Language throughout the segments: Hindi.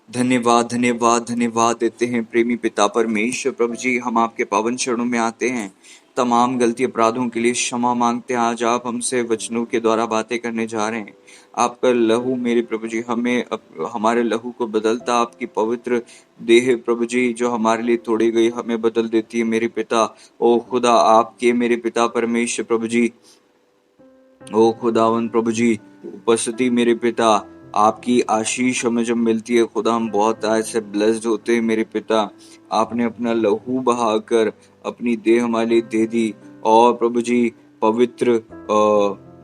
धन्यवाद धन्यवाद धन्यवाद देते हैं प्रेमी पिता परमेश्वर। प्रभु जी, हम आपके पावन चरणों में आते हैं, तमाम गलती अपराधों के लिए क्षमा मांगते हैं। आज आप हमसे वचनों के द्वारा बातें करने जा रहे हैं। आपका लहू मेरे प्रभु जी हमें हमारे लहू को बदलता, आपकी पवित्र देह प्रभु जी जो हमारे लिए तोड़ी गई हमें बदल देती है मेरे पिता। ओ खुदा, आपके मेरे पिता परमेश्वर प्रभु जी, ओ खुदावन प्रभु जी, उपस्थिति मेरे पिता, आपकी आशीष हमें जब मिलती है खुदा, हम बहुत ऐसे ब्लेस्ड होते हैं मेरे पिता। आपने अपना लहू बहाकर अपनी देह हमारे लिए दे दी, और प्रभु जी पवित्र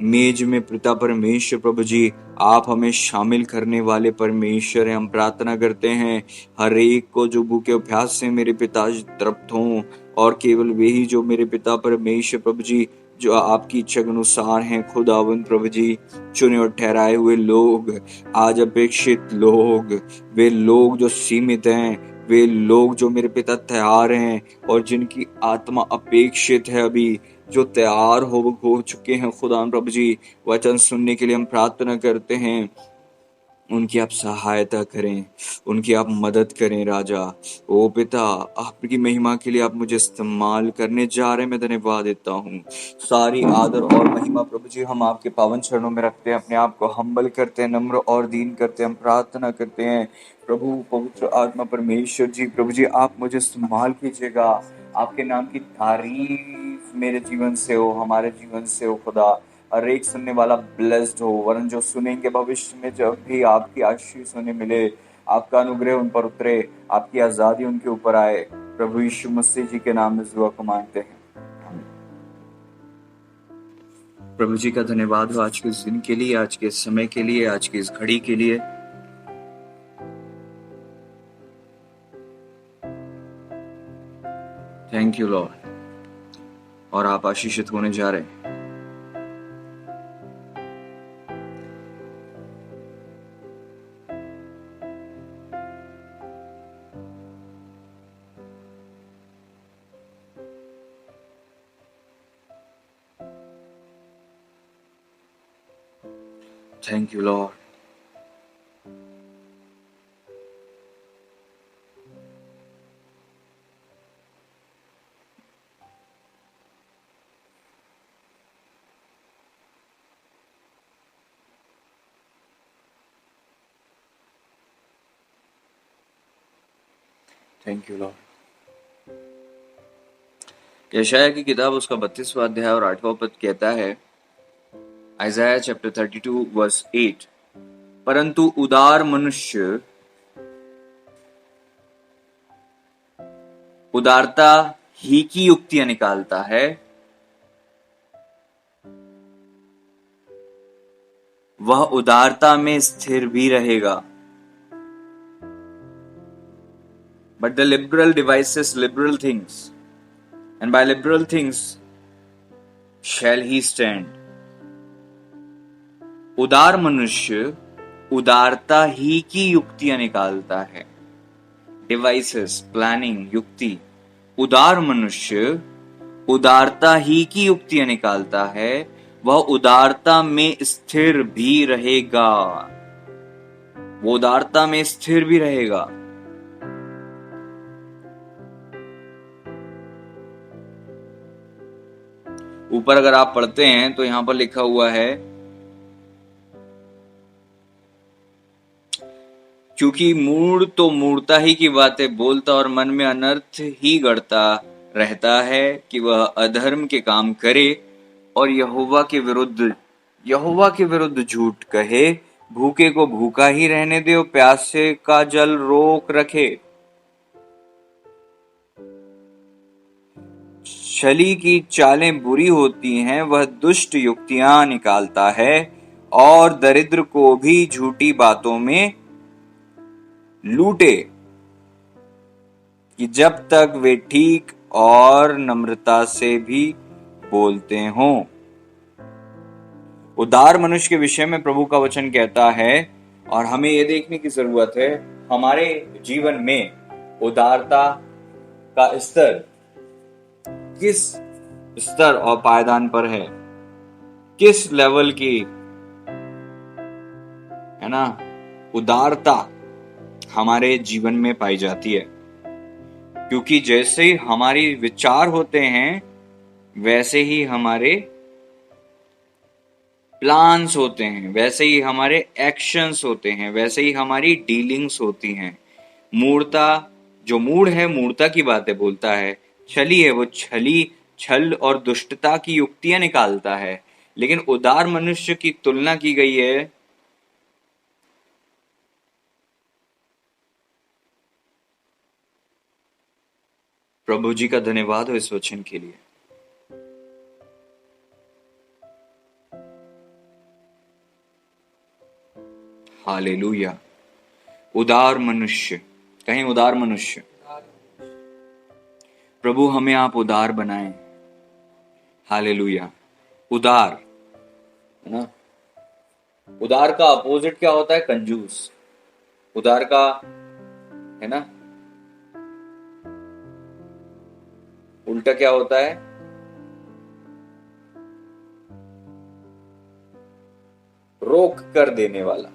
मेज में पिता परमेश्वर प्रभु जी आप हमें शामिल करने वाले परमेश्वर हैं। हम प्रार्थना करते हैं हर एक को जो भूखे अभ्यास से मेरे पिता तृप्त हों, और केवल वे ही जो मेरे पिता परमेश्वर प्रभु जी जो आपकी इच्छा के अनुसार हैं खुदावंद प्रभु जी, चुने और ठहराए हुए लोग, आज अपेक्षित लोग, वे लोग जो सीमित हैं, वे लोग जो मेरे पिता तैयार हैं और जिनकी आत्मा अपेक्षित है, अभी जो तैयार हो चुके हैं खुदा प्रभु जी वचन सुनने के लिए, हम प्रार्थना करते हैं उनकी आप सहायता करें, उनकी आप मदद करें राजा। ओ पिता, आपकी महिमा के लिए आप मुझे इस्तेमाल करने जा रहे हैं, मैं धन्यवाद देता हूँ। सारी आदर और महिमा प्रभु जी हम आपके पावन चरणों में रखते हैं, अपने आप को हम्बल करते हैं, नम्र और दीन करते हैं। हम प्रार्थना करते हैं प्रभु पवित्र आत्मा परमेश्वर जी प्रभु जी आप मुझे इस्तेमाल कीजिएगा, आपके नाम की तारीफ मेरे जीवन से हो, हमारे जीवन से हो खुदा। हर एक सुनने वाला ब्लेस्ड हो, वरन जो सुनेंगे भविष्य में जब भी आपकी आशीष उन्हें मिले, आपका अनुग्रह उन पर उतरे, आपकी आजादी उनके ऊपर आए। प्रभु यीशु मसीह जी के नाम में दुआ को मांगते हैं। प्रभु जी का धन्यवाद हो आज के इस दिन के लिए, आज के समय के लिए, आज की इस घड़ी के लिए। Thank you Lord. और आप आशीषित होने जा रहे हैं। Thank you, Lord. Thank you, Lord. यशाया की किताब उसका 32वां अध्याय और 8वां पद कहता है, आइज़ाया चैप्टर 32 वर्स 8, परंतु उदार मनुष्य उदारता ही की युक्तियां निकालता है, वह उदारता में स्थिर भी रहेगा। But the liberal devises liberal things, and by liberal things shall he stand. उदार मनुष्य उदारता ही की युक्तियां निकालता है। डिवाइसेस, प्लानिंग, युक्ति। उदार मनुष्य उदारता ही की युक्तियां निकालता है, वह उदारता में स्थिर भी रहेगा। वो उदारता में स्थिर भी रहेगा। ऊपर अगर आप पढ़ते हैं तो यहां पर लिखा हुआ है, क्योंकि मूढ़ तो मूढ़ता ही की बातें बोलता और मन में अनर्थ ही गढ़ता रहता है कि वह अधर्म के काम करे और यहोवा के विरुद्ध झूठ कहे। भूखे को भूखा ही रहने दे और प्यासे का जल रोक रखे। छली की चालें बुरी होती हैं, वह दुष्ट युक्तियां निकालता है और दरिद्र को भी झूठी बातों में लूटे, कि जब तक वे ठीक और नम्रता से भी बोलते हों। उदार मनुष्य के विषय में प्रभु का वचन कहता है, और हमें यह देखने की जरूरत है हमारे जीवन में उदारता का स्तर किस स्तर और पायदान पर है, किस लेवल की है ना उदारता हमारे जीवन में पाई जाती है, क्योंकि जैसे ही हमारी विचार होते हैं वैसे ही हमारे प्लान्स होते हैं, वैसे ही हमारे एक्शंस होते हैं, वैसे ही हमारी डीलिंग्स होती हैं। मूर्ता, जो मूड है मूर्ता की बातें बोलता है, छली है वो छल और दुष्टता की युक्तियां निकालता है। लेकिन उदार मनुष्य की तुलना की गई है प्रभु जी का धन्यवाद हो इस वचन के लिए। हालेलुया। उदार मनुष्य, कहीं उदार मनुष्य। प्रभु हमें आप उदार बनाएं। हालेलुया। उदार, है ना। उदार का अपोजिट क्या होता है? कंजूस। उदार का, है ना, उल्टा क्या होता है? रोक कर देने वाला।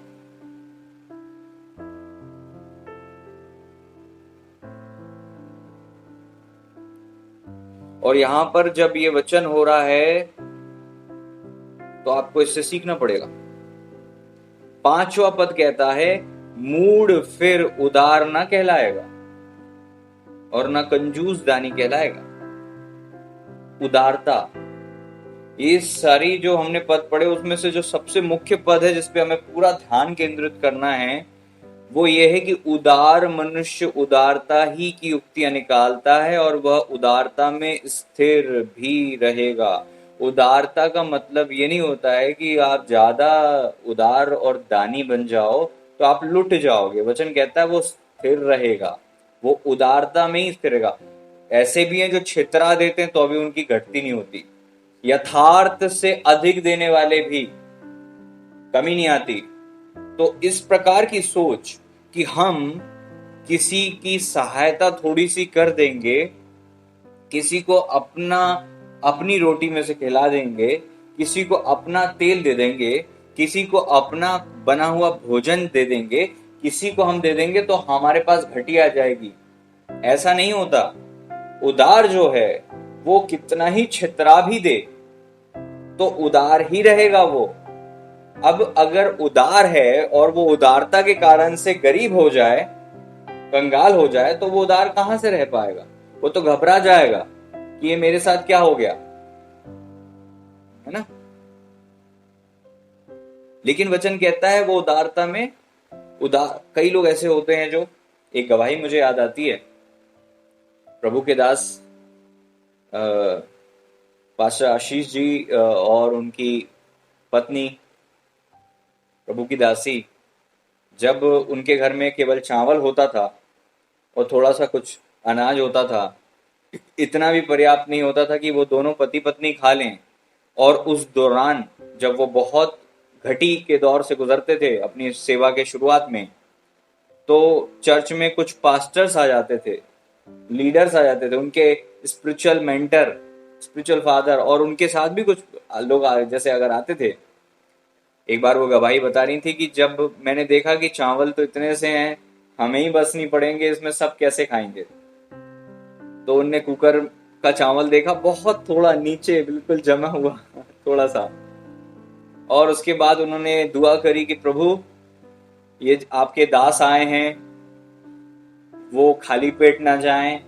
और यहां पर जब ये वचन हो रहा है तो आपको इससे सीखना पड़ेगा। 5वां पद कहता है, मूड फिर उदार ना कहलाएगा और ना कंजूस दानी कहलाएगा। उदारता, ये सारी जो हमने पद पढ़े उसमें से जो सबसे मुख्य पद है जिसपे हमें पूरा ध्यान केंद्रित करना है वो ये है कि उदार मनुष्य उदारता ही की युक्तियां निकालता है और वह उदारता में स्थिर भी रहेगा। उदारता का मतलब ये नहीं होता है कि आप ज्यादा उदार और दानी बन जाओ तो आप लुट जाओगे। वचन कहता है वो स्थिर रहेगा, वो उदारता में ही स्थिर रहेगा। ऐसे भी हैं जो छितरा देते हैं तो अभी उनकी घटती नहीं होती, यथार्थ से अधिक देने वाले भी कमी नहीं आती। तो इस प्रकार की सोच कि हम किसी की सहायता थोड़ी सी कर देंगे, किसी को अपनी रोटी में से खिला देंगे, किसी को अपना तेल दे देंगे, किसी को अपना बना हुआ भोजन दे देंगे, किसी को हम दे देंगे तो हमारे पास घटी आ जाएगी, ऐसा नहीं होता। उदार जो है वो कितना ही छितरा भी दे तो उदार ही रहेगा वो। अब अगर उदार है और वो उदारता के कारण से गरीब हो जाए, कंगाल हो जाए, तो वो उदार कहां से रह पाएगा? वो तो घबरा जाएगा कि ये मेरे साथ क्या हो गया, है ना। लेकिन वचन कहता है वो उदारता में कई लोग ऐसे होते हैं जो, एक गवाही मुझे याद आती है, प्रभु के दास पास्टर आशीष जी और उनकी पत्नी प्रभु की दासी, जब उनके घर में केवल चावल होता था और थोड़ा सा कुछ अनाज होता था, इतना भी पर्याप्त नहीं होता था कि वो दोनों पति पत्नी खा लें। और उस दौरान जब वो बहुत घटी के दौर से गुजरते थे अपनी सेवा के शुरुआत में, तो चर्च में कुछ पास्टर्स आ जाते थे, लीडर्स आ जाते थे, उनके स्पिरिचुअल मेंटर, स्पिरिचुअल फादर, और उनके साथ भी कुछ लोग जैसे अगर आते थे। एक बार वो गवाही बता रही थी कि जब मैंने देखा कि चावल तो इतने से हैं, हमें ही बस नहीं पड़ेंगे, इसमें सब कैसे खाएंगे, तो उनने कुकर का चावल देखा, बहुत थोड़ा नीचे बिल्कुल जमा हुआ थोड़ा सा, और उसके बाद उन्होंने दुआ करी कि प्रभु ये आपके दास आए हैं, वो खाली पेट ना जाएं,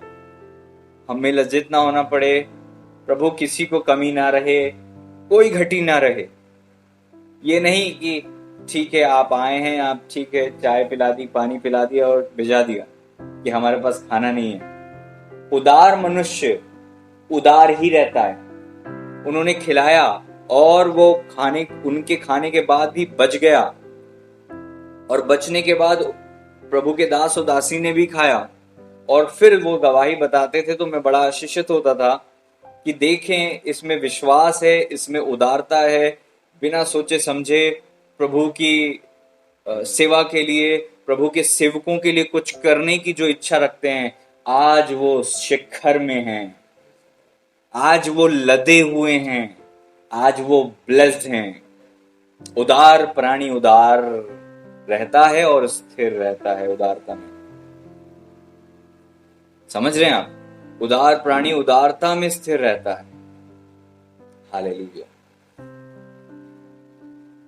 हमें लज्जित ना होना पड़े, प्रभु किसी को कमी ना रहे, कोई घटी ना रहे। ये नहीं कि ठीक है आप आए हैं, आप ठीक है चाय पिला दी, पानी पिला दिया और भिजा दिया कि हमारे पास खाना नहीं है। उदार मनुष्य उदार ही रहता है। उन्होंने खिलाया और वो उनके खाने के बाद भी बच गया, और बचने के बाद प्रभु के दास और दासी ने भी खाया, और फिर वो गवाही बताते थे तो मैं बड़ा आशीषित होता था कि देखें इसमें विश्वास है, इसमें उदारता है, बिना सोचे समझे प्रभु की सेवा के लिए, प्रभु के सेवकों के लिए कुछ करने की जो इच्छा रखते हैं, आज वो शिखर में हैं, आज वो लदे हुए हैं, आज वो ब्लेस्ड हैं। उदार प्राणी उदार रहता है और स्थिर रहता है उदारता में। समझ रहे हैं आप? उदार प्राणी उदारता में स्थिर रहता है। Hallelujah,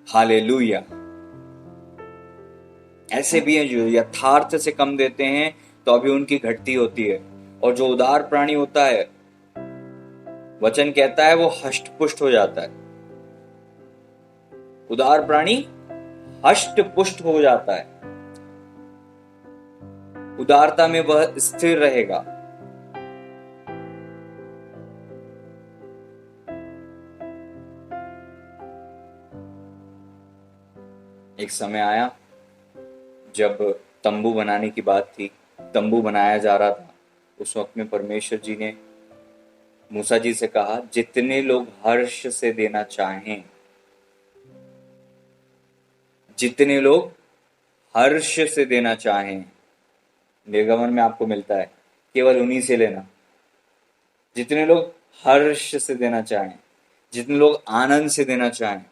hallelujah. ऐसे भी हैं जो यथार्थ से कम देते हैं तो अभी उनकी घटती होती है, और जो उदार प्राणी होता है, वचन कहता है वो हष्ट पुष्ट हो जाता है। उदार प्राणी हष्ट पुष्ट हो जाता है, उदारता में वह स्थिर रहेगा। एक समय आया जब तंबू बनाने की बात थी, तंबू बनाया जा रहा था। उस वक्त में परमेश्वर जी ने मूसा जी से कहा, जितने लोग हर्ष से देना चाहें, जितने लोग हर्ष से देना चाहें, निर्गमन में आपको मिलता है, केवल उन्हीं से लेना। जितने लोग हर्ष से देना चाहें, जितने लोग आनंद से देना चाहें।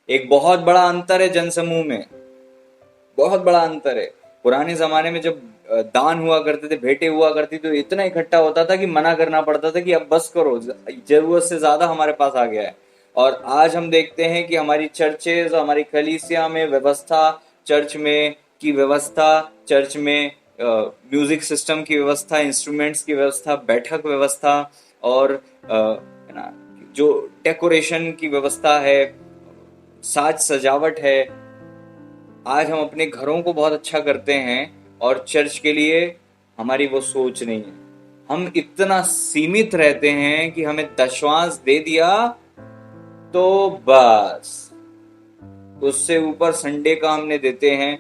एक बहुत बड़ा अंतर है जनसमूह में, बहुत बड़ा अंतर है। पुराने जमाने में जब दान हुआ करते थे, भेंटें हुआ करती, तो इतना इकट्ठा होता था कि मना करना पड़ता था कि अब बस करो, जरूरत से ज्यादा हमारे पास आ गया है। और आज हम देखते हैं कि हमारी चर्चेज, हमारी कलीसिया में व्यवस्था, चर्च में की व्यवस्था, चर्च में म्यूजिक सिस्टम की व्यवस्था, इंस्ट्रूमेंट्स की व्यवस्था, बैठक व्यवस्था, और जो डेकोरेशन की व्यवस्था है, साज सजावट है। आज हम अपने घरों को बहुत अच्छा करते हैं और चर्च के लिए हमारी वो सोच नहीं है। हम इतना सीमित रहते हैं कि हमें दशवांश दे दिया तो बस, उससे ऊपर संडे का हमने देते हैं।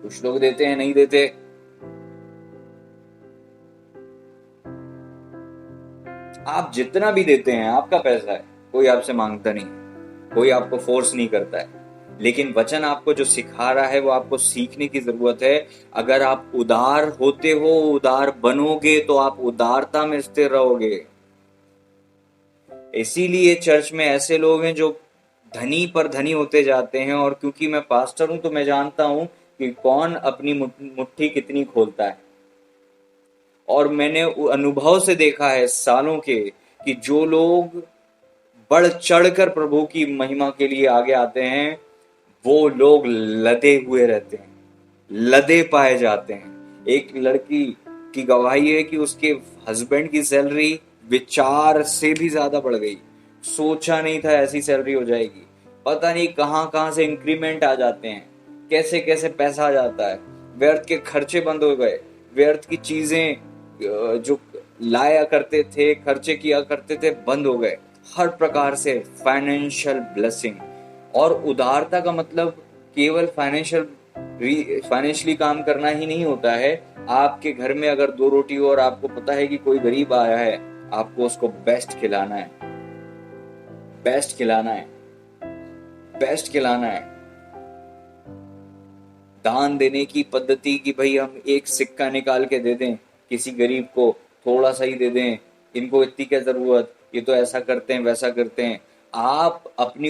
कुछ लोग देते हैं, नहीं देते। आप जितना भी देते हैं आपका पैसा है, कोई आपसे मांगता नहीं, कोई आपको फोर्स नहीं करता है। लेकिन वचन आपको जो सिखा रहा है वो आपको सीखने की जरूरत है। अगर आप उदार होते हो, उदार बनोगे, तो आप उदारता में स्थिर रहोगे। इसीलिए चर्च में ऐसे लोग हैं जो धनी पर धनी होते जाते हैं, और क्योंकि मैं पास्टर हूं तो मैं जानता हूं कि कौन अपनी मुट्ठी कितनी खोलता है। और मैंने अनुभव से देखा है सालों के कि जो लोग बढ़ चढ़कर प्रभु की महिमा के लिए आगे आते हैं, वो लोग लदे हुए रहते हैं, लदे पाए जाते हैं। एक लड़की की गवाही है कि उसके हस्बैंड की सैलरी विचार से भी ज्यादा बढ़ गई। सोचा नहीं था ऐसी सैलरी हो जाएगी। पता नहीं कहां कहां से इंक्रीमेंट आ जाते हैं, कैसे कैसे पैसा आ जाता है। व्यर्थ के खर्चे बंद हो गए, व्यर्थ की चीजें जो लाया करते थे, खर्चे किया करते थे, बंद हो गए। हर प्रकार से फाइनेंशियल ब्लेसिंग। और उदारता का मतलब केवल फाइनेंशियली काम करना ही नहीं होता है। आपके घर में अगर 2 रोटी हो और आपको पता है कि कोई गरीब आया है, आपको उसको बेस्ट खिलाना है, बेस्ट खिलाना है, बेस्ट खिलाना है। दान देने की पद्धति कि भाई हम एक सिक्का निकाल के दे दें किसी गरीब को, थोड़ा सा ही दे दें, इनको इतनी क्या जरूरत, ये तो ऐसा करते हैं वैसा करते हैं। आप अपनी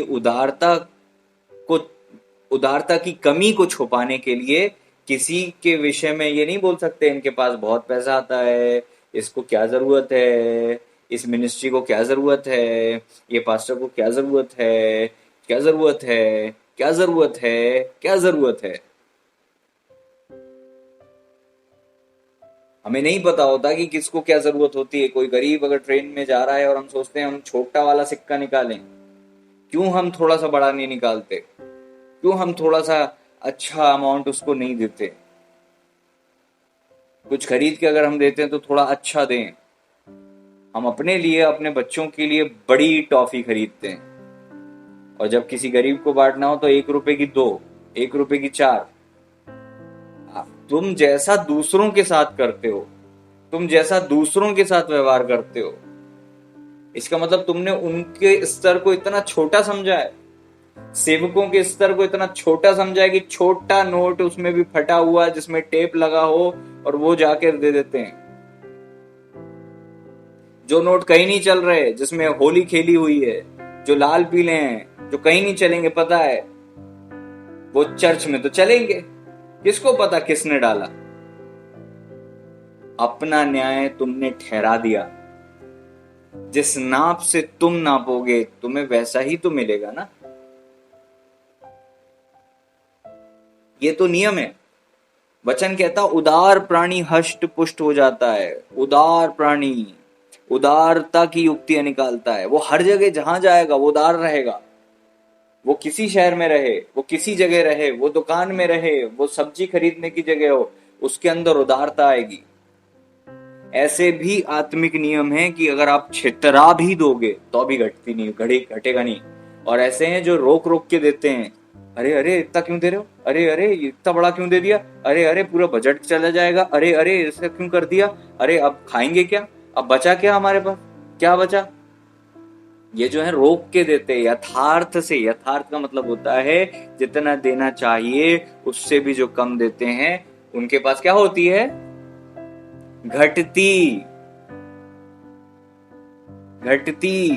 उदारता की कमी को छुपाने के लिए किसी के विषय में ये नहीं बोल सकते इनके पास बहुत पैसा आता है, इसको क्या जरूरत है, इस मिनिस्ट्री को क्या जरूरत है, ये पास्टर को क्या जरूरत है, क्या जरूरत है, क्या जरूरत है, क्या जरूरत है। हमें नहीं पता होता कि किसको क्या जरूरत होती है। कोई गरीब अगर ट्रेन में जा रहा है और हम सोचते हैं हम छोटा वाला सिक्का निकालें, क्यों हम थोड़ा सा बड़ा नहीं निकालते? क्यों हम थोड़ा सा अच्छा अमाउंट उसको नहीं देते? कुछ खरीद के अगर हम देते हैं तो थोड़ा अच्छा दें। हम अपने लिए, अपने बच्चों के लिए बड़ी टॉफी खरीदते हैं, और जब किसी गरीब को बांटना हो तो 1 रुपए की 2, 1 रुपए की 4। तुम जैसा दूसरों के साथ करते हो, तुम जैसा दूसरों के साथ व्यवहार करते हो, इसका मतलब तुमने उनके स्तर को इतना छोटा समझा है, सेवकों के स्तर को इतना छोटा समझा है कि छोटा नोट उसमें भी फटा हुआ जिसमें टेप लगा हो और वो जाके दे देते हैं। जो नोट कहीं नहीं चल रहे, जिसमें होली खेली हुई है, जो लाल पीले हैं, जो कहीं नहीं चलेंगे, पता है, वो चर्च में तो चलेंगे, किसको पता किसने डाला। अपना न्याय तुमने ठहरा दिया, जिस नाप से तुम नापोगे तुम्हें वैसा ही तो मिलेगा ना। ये तो नियम है। वचन कहता उदार प्राणी हष्ट पुष्ट हो जाता है। उदार प्राणी उदारता की युक्तियां निकालता है। वो हर जगह जहां जाएगा वो उदार रहेगा। वो किसी शहर में रहे, वो किसी जगह रहे, वो दुकान में रहे, वो सब्जी खरीदने की जगह हो, उसके अंदर उदारता आएगी। ऐसे भी आत्मिक नियम है कि अगर आप छितरा भी दोगे तो भी घटती नहीं, घटेगा नहीं। और ऐसे हैं जो रोक रोक के देते हैं, अरे अरे इतना क्यों दे रहे हो, अरे अरे इतना बड़ा क्यों दे दिया, अरे अरे पूरा बजट चला जाएगा, अरे अरे ऐसा क्यों कर दिया, अरे अब खाएंगे क्या, अब बचा क्या हमारे पास, क्या बचा। ये जो है रोक के देते हैं यथार्थ से। यथार्थ का मतलब होता है जितना देना चाहिए उससे भी जो कम देते हैं उनके पास क्या होती है, घटती घटती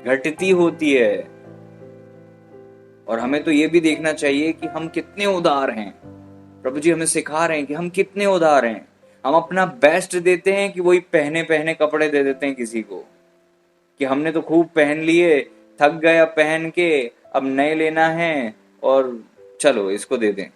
घटती होती है। और हमें तो ये भी देखना चाहिए कि हम कितने उदार हैं। प्रभु जी हमें सिखा रहे हैं कि हम कितने उदार हैं। हम अपना बेस्ट देते हैं कि वही पहने पहने कपड़े दे देते हैं किसी को, कि हमने तो खूब पहन लिए, थक गया पहन के, अब नए लेना है और चलो इसको दे दें।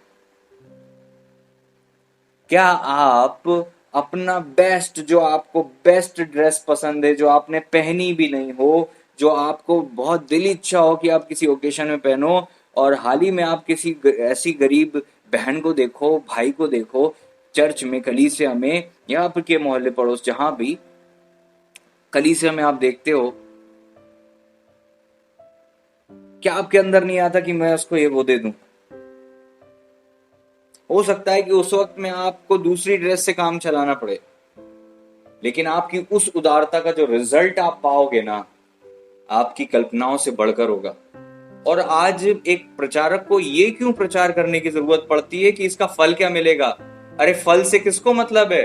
क्या आप अपना बेस्ट, जो आपको बेस्ट ड्रेस पसंद है, जो आपने पहनी भी नहीं हो, जो आपको बहुत दिल इच्छा हो कि आप किसी ओकेशन में पहनो, और हाल ही में आप किसी ऐसी गरीब बहन को देखो, भाई को देखो, चर्च में, कलीसिया में, या आपके मोहल्ले पड़ोस जहां भी कलीसिया में आप देखते हो, क्या आपके अंदर नहीं आता कि मैं उसको ये वो दे दूं। हो सकता है कि उस वक्त में आपको दूसरी ड्रेस से काम चलाना पड़े, लेकिन आपकी उस उदारता का जो रिजल्ट आप पाओगे ना, आपकी कल्पनाओं से बढ़कर होगा। और आज एक प्रचारक को ये क्यों प्रचार करने की जरूरत पड़ती है कि इसका फल क्या मिलेगा। अरे फल से किसको मतलब है।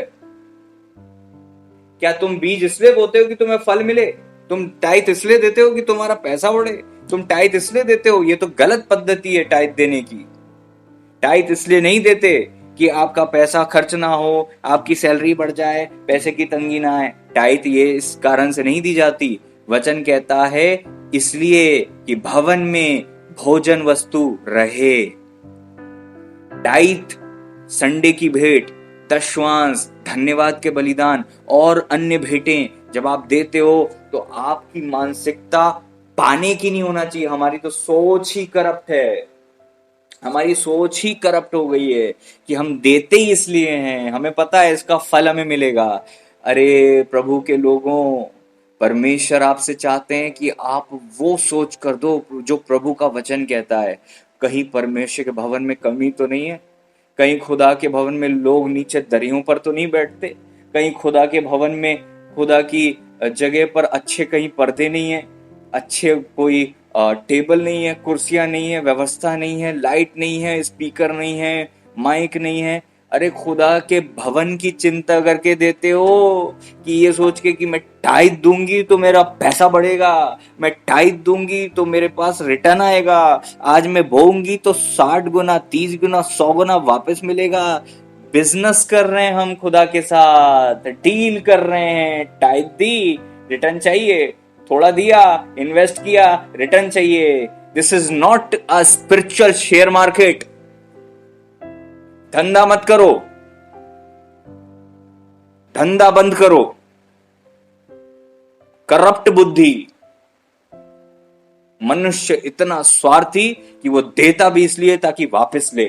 क्या तुम बीज इसलिए बोते हो कि तुम्हें फल मिले, तुम टाइट इसलिए देते हो कि तुम्हारा पैसा बढ़े, तुम टाइट इसलिए देते हो, ये तो गलत पद्धति है टाइट देने की। टाइट इसलिए नहीं देते कि आपका पैसा खर्च ना हो, आपकी सैलरी बढ़ जाए, पैसे की तंगी ना आए। टाइट ये इस कारण से नहीं दी जाती। वचन कहता है इसलिए कि भवन में भोजन वस्तु रहे। टाइट, संडे की भेंट, दशवांश, धन्यवाद के बलिदान और अन्य भेंटें जब आप देते हो तो आपकी मानसिकता पाने की नहीं होना चाहिए। हमारी तो सोच ही करप्ट है। हमारी सोच ही करप्ट हो गई है कि हम देते ही इसलिए हैं, हमें पता है इसका फल हमें मिलेगा। अरे प्रभु के लोगों, परमेश्वर आपसे चाहते हैं कि आप वो सोच कर दो जो प्रभु का वचन कहता है। कहीं परमेश्वर के भवन में कमी तो नहीं है, कहीं खुदा के भवन में लोग नीचे दरियों पर तो नहीं बैठते, कहीं खुदा के भवन में, खुदा की जगह पर अच्छे कहीं पर्दे नहीं है, अच्छे कोई टेबल नहीं है, कुर्सियां नहीं है, व्यवस्था नहीं है, लाइट नहीं है, स्पीकर नहीं है, माइक नहीं है। अरे खुदा के भवन की चिंता करके देते हो कि ये सोच के कि मैं टाइट दूंगी तो मेरा पैसा बढ़ेगा, मैं टाइट दूंगी तो मेरे पास रिटर्न आएगा, आज मैं बोऊंगी तो 60 गुना, 30 गुना, 100 गुना वापस मिलेगा। बिजनेस कर रहे हैं हम खुदा के साथ, डील कर रहे हैं। टाइट दी, रिटर्न चाहिए, थोड़ा दिया, इन्वेस्ट किया, रिटर्न चाहिए। This is not a spiritual share market. धंधा मत करो, धंधा बंद करो। करप्ट बुद्धि, मनुष्य इतना स्वार्थी कि वो देता भी इसलिए ताकि वापस ले।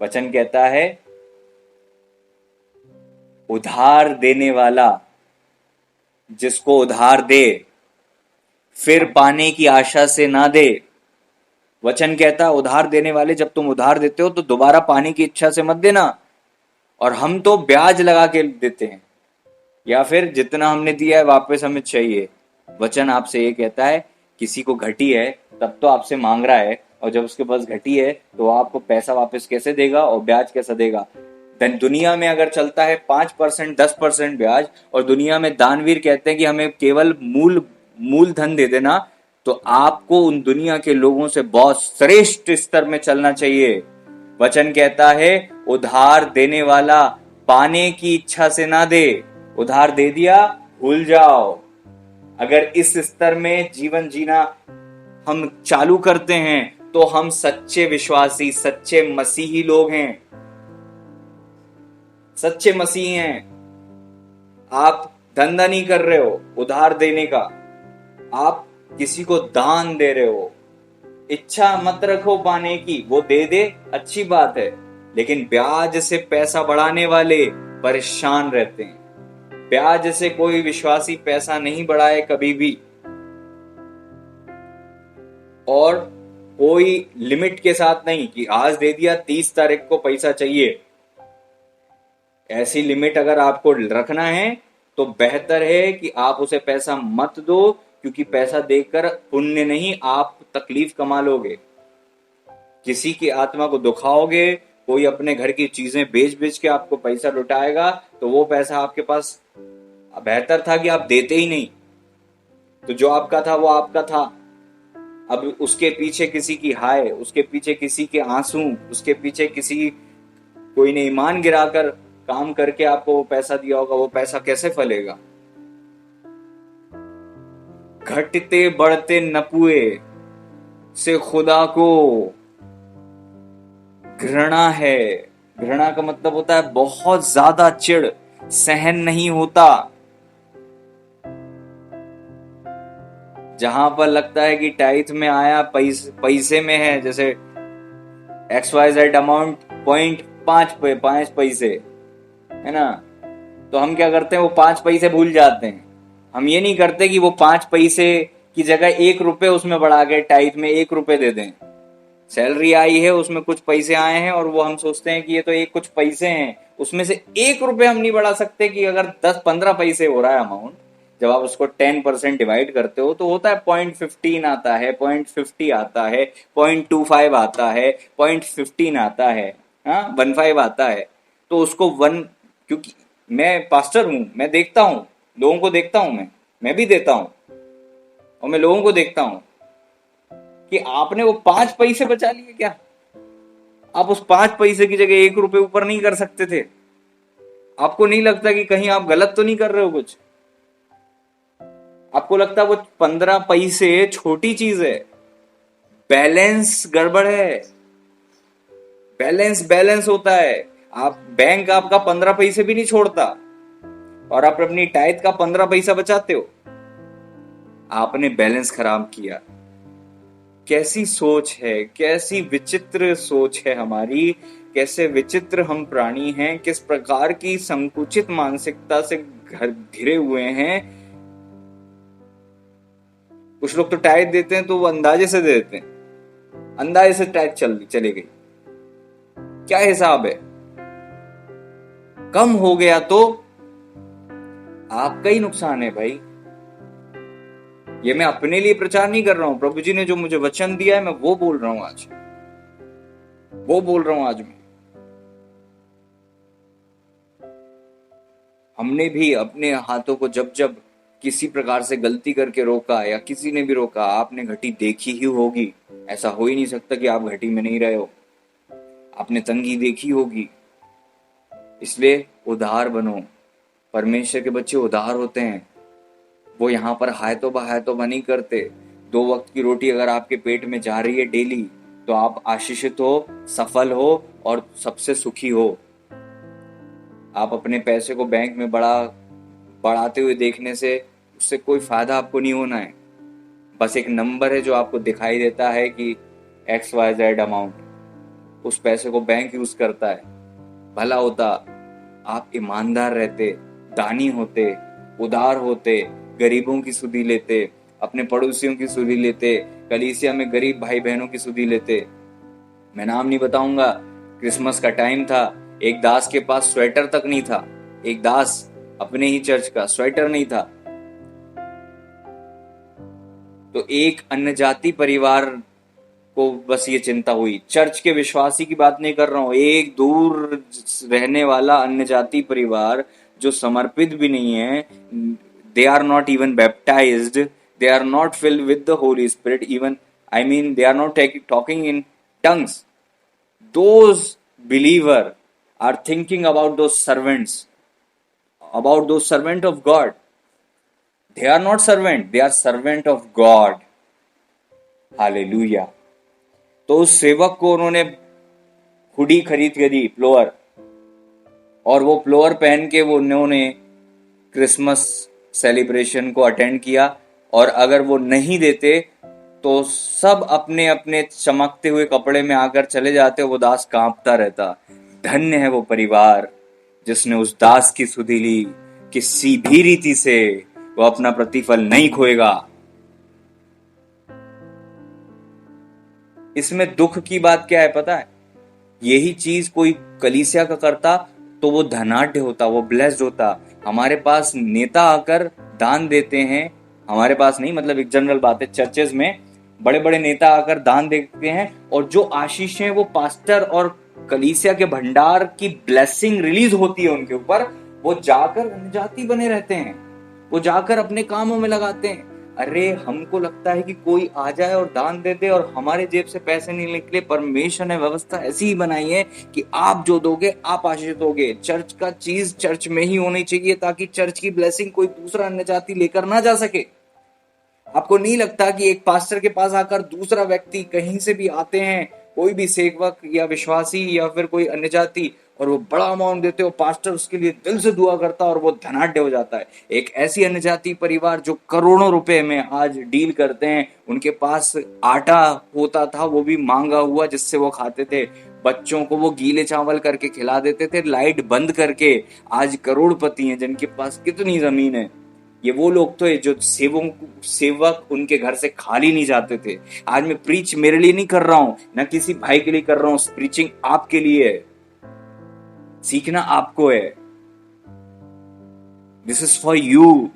वचन कहता है उधार देने वाला जिसको उधार दे फिर पाने की आशा से ना दे। वचन कहता है उधार देने वाले, जब तुम उधार देते हो तो दोबारा पाने की इच्छा से मत देना। और हम तो ब्याज लगा के देते हैं, या फिर जितना हमने दिया है वापस हमें चाहिए। वचन आपसे ये कहता है किसी को घटी है तब तो आपसे मांग रहा है, और जब उसके पास घटी है तो आपको पैसा वापस कैसे देगा और ब्याज कैसा देगा। दुनिया में अगर चलता है 5%, 10% ब्याज, और दुनिया में दानवीर कहते हैं कि हमें केवल मूल धन दे देना, तो आपको उन दुनिया के लोगों से बहुत श्रेष्ठ स्तर में चलना चाहिए। वचन कहता है उधार देने वाला पाने की इच्छा से ना दे, उधार दे दिया भूल जाओ। अगर इस स्तर में जीवन जीना हम चालू करते हैं तो हम सच्चे विश्वासी, सच्चे मसीही लोग हैं, सच्चे मसीही हैं। आप धंधा नहीं कर रहे हो उधार देने का, आप किसी को दान दे रहे हो। इच्छा मत रखो पाने की, वो दे दे अच्छी बात है, लेकिन ब्याज से पैसा बढ़ाने वाले परेशान रहते हैं। ब्याज से कोई विश्वासी पैसा नहीं बढ़ाए कभी भी, और कोई लिमिट के साथ नहीं कि आज दे दिया 30 तारीख को पैसा चाहिए। ऐसी लिमिट अगर आपको रखना है तो बेहतर है कि आप उसे पैसा मत दो, क्योंकि पैसा देकर पुण्य नहीं, आप तकलीफ कमा लोगे, किसी की आत्मा को दुखाओगे। कोई अपने घर की चीजें बेच बेच के आपको पैसा लुटाएगा, तो वो पैसा आपके पास बेहतर था कि आप देते ही नहीं। तो जो आपका था वो आपका था, अब उसके पीछे किसी की हाय, उसके पीछे किसी के आंसू, उसके पीछे किसी कोई ने ईमान गिराकर काम करके आपको वो पैसा दिया होगा, वो पैसा कैसे फलेगा। घटते बढ़ते नपुए से खुदा को घृणा है। घृणा का मतलब होता है बहुत ज्यादा चिढ़, सहन नहीं होता। जहां पर लगता है कि टाइथ में आया पैसे में है, जैसे XYZ अमाउंट 0.5 पैसे है ना, तो हम क्या करते हैं, वो 5 पैसे भूल जाते हैं। हम ये नहीं करते कि वो 5 पैसे की जगह 1 रुपए उसमें बढ़ा के टाइथ में 1 रुपए दे दें। सैलरी आई है, उसमें कुछ पैसे आए हैं, और वो हम सोचते हैं कि ये तो एक कुछ पैसे हैं, उसमें से 1 रुपए हम नहीं बढ़ा सकते। कि अगर 10-15 पैसे हो रहा है अमाउंट, जब आप उसको 10% डिवाइड करते हो तो होता है 0.15 आता है, 0.50 आता है, 0.25 आता है, 0.15 आता है, 1.5 आता है। तो उसको क्योंकि मैं पास्टर हूं, मैं देखता हूं, लोगों को देखता हूं, मैं भी देता हूं, और मैं लोगों को देखता हूं कि आपने वो 5 पैसे बचा लिए क्या? आप उस 5 पैसे की जगह 1 रुपए ऊपर नहीं कर सकते थे? आपको नहीं लगता कि कहीं आप गलत तो नहीं कर रहे हो कुछ? आपको लगता है वो 15 पैसे छोटी चीज है? बैलेंस गड़बड़ है। बैलेंस होता है। आप बैंक आपका 15 पैसे भी नहीं छोड़ता, और आप अपनी टाइथ का 15 पैसा बचाते हो। आपने बैलेंस खराब किया। कैसी सोच है, कैसी विचित्र सोच है हमारी, कैसे विचित्र हम प्राणी हैं, किस प्रकार की संकुचित मानसिकता से घिरे हुए हैं। कुछ लोग तो टाइट देते हैं तो वो अंदाजे से दे देते हैं, अंदाजे से टाइट चली गई। क्या हिसाब है? कम हो गया तो आपका ही नुकसान है भाई। ये मैं अपने लिए प्रचार नहीं कर रहा हूं, प्रभु जी ने जो मुझे वचन दिया है मैं वो बोल रहा हूं आज, वो बोल रहा हूं आज मैं। हमने भी अपने हाथों को जब जब किसी प्रकार से गलती करके रोका, या किसी ने भी रोका, आपने घटी देखी ही होगी। ऐसा हो ही नहीं सकता कि आप घटी में नहीं रहे हो। आपने तंगी देखी होगी। इसलिए उदार बनो। परमेश्वर के बच्चे उदार होते हैं। वो यहाँ पर हाय तो नहीं करते। 2 वक्त की रोटी अगर आपके पेट में जा रही है डेली, तो आप आशीषित हो, सफल हो और सबसे सुखी हो। आप अपने पैसे को बैंक में बढ़ाते हुए देखने से उससे कोई फायदा आपको नहीं होना है। बस एक नंबर है जो आपको दिखाई देता है कि XYZ अमाउंट, उस पैसे को बैंक यूज करता है। भला होता आप ईमानदार रहते, दानी होते, उदार होते, गरीबों की सुधि लेते, अपने पड़ोसियों की सुधि लेते, कलीसिया में गरीब भाई बहनों की सुधि लेते। मैं नाम नहीं बताऊंगा। क्रिसमस का टाइम था, एक दास के पास स्वेटर तक नहीं था। एक दास अपने ही चर्च का, स्वेटर नहीं था। तो एक अन्य जाति परिवार को बस ये चिंता हुई। चर्च के विश्वासी की बात नहीं कर रहा हूं, एक दूर रहने वाला अन्य जाति परिवार जो समर्पित भी नहीं है, they are not even baptised, they are not filled with the Holy Spirit, even they are not talking in tongues. Those believer are thinking about those servants of God. They are not servant, they are servant of God. Hallelujah. तो उस सेवक को उन्होंने हुडी खरीद के दी, प्लोअर, और वो प्लोअर पहन के वो उन्होंने क्रिसमस सेलिब्रेशन को अटेंड किया। और अगर वो नहीं देते तो सब अपने अपने चमकते हुए कपड़े में आकर चले जाते, वो दास कांपता रहता। धन्य है वो परिवार जिसने उस दास की सुधि ली, किसी भी रीति से वो अपना प्रतिफल नहीं खोएगा। इसमें दुख की बात क्या है पता है? यही चीज कोई कलीसिया का करता तो वो धनाढ्य होता, वो ब्लेस्ड होता। हमारे पास नेता आकर दान देते हैं, हमारे पास नहीं, मतलब एक जनरल बात है, चर्चेज में बड़े बड़े नेता आकर दान देते हैं, और जो आशीषें वो पास्टर और कलीसिया के भंडार की ब्लेसिंग रिलीज होती है उनके ऊपर, वो जाकर अन्यजाति बने रहते हैं, वो जाकर अपने कामों में लगाते हैं। अरे हमको लगता है कि कोई आ जाए और दान दे दे और हमारे जेब से पैसे नहीं निकले। परमेश्वर ने व्यवस्था ऐसी ही बनाई है कि आप जो दोगे आप आशीष दोगे। चर्च का चीज चर्च में ही होनी चाहिए, ताकि चर्च की ब्लेसिंग कोई दूसरा अन्य जाति लेकर ना जा सके। आपको नहीं लगता कि एक पास्टर के पास आकर दूसरा व्यक्ति, कहीं से भी आते हैं, कोई भी सेवक या विश्वासी या फिर कोई अन्य जाति, और वो बड़ा अमाउंट देते हो, पास्टर उसके लिए दिल से दुआ करता और वो धनाढ्य हो जाता है। एक ऐसी अन्य जाति परिवार जो करोड़ों रुपए में आज डील करते हैं, उनके पास आटा होता था वो भी मांगा हुआ जिससे वो खाते थे, बच्चों को वो गीले चावल करके खिला देते थे, लाइट बंद करके। आज करोड़पति हैं जिनके पास कितनी जमीन है। ये वो लोग तो है जो सेवक उनके घर से खाली नहीं जाते थे। आज मैं प्रीच मेरे लिए नहीं कर रहा हूं, ना किसी भाई के लिए कर रहा हूं, प्रीचिंग आपके लिए है, सीखना आपको है। This is for you.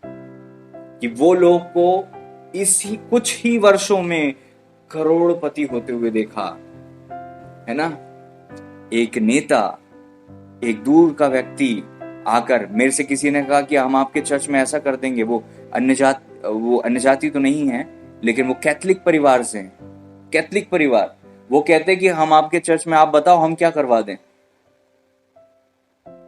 कि वो लोग को इसी कुछ ही वर्षों में करोड़पति होते हुए देखा है ना। एक नेता, एक दूर का व्यक्ति आकर, मेरे से किसी ने कहा कि हम आपके चर्च में ऐसा कर देंगे। वो अन्य जाति तो नहीं है, लेकिन वो कैथलिक परिवार से हैं, कैथलिक परिवार। वो कहते कि हम आपके चर्च में, आप बताओ हम क्या करवा दें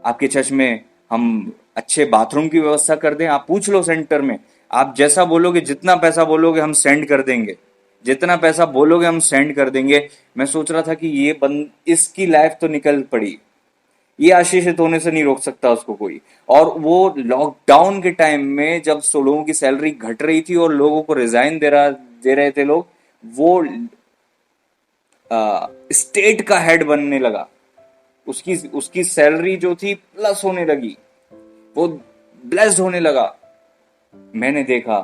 आपके चर्च में, हम अच्छे बाथरूम की व्यवस्था कर दें, आप पूछ लो सेंटर में, आप जैसा बोलोगे, जितना पैसा बोलोगे हम सेंड कर देंगे, जितना पैसा बोलोगे हम सेंड कर देंगे। मैं सोच रहा था कि ये इसकी लाइफ तो निकल पड़ी, ये आशीषित होने से नहीं रोक सकता उसको कोई। और वो लॉकडाउन के टाइम में जब लोगों की सैलरी घट रही थी और लोगों को रिजाइन दे रहे थे लोग, वो स्टेट का हेड बनने लगा, उसकी सैलरी जो थी प्लस होने लगी, वो ब्लेस्ड होने लगा। मैंने देखा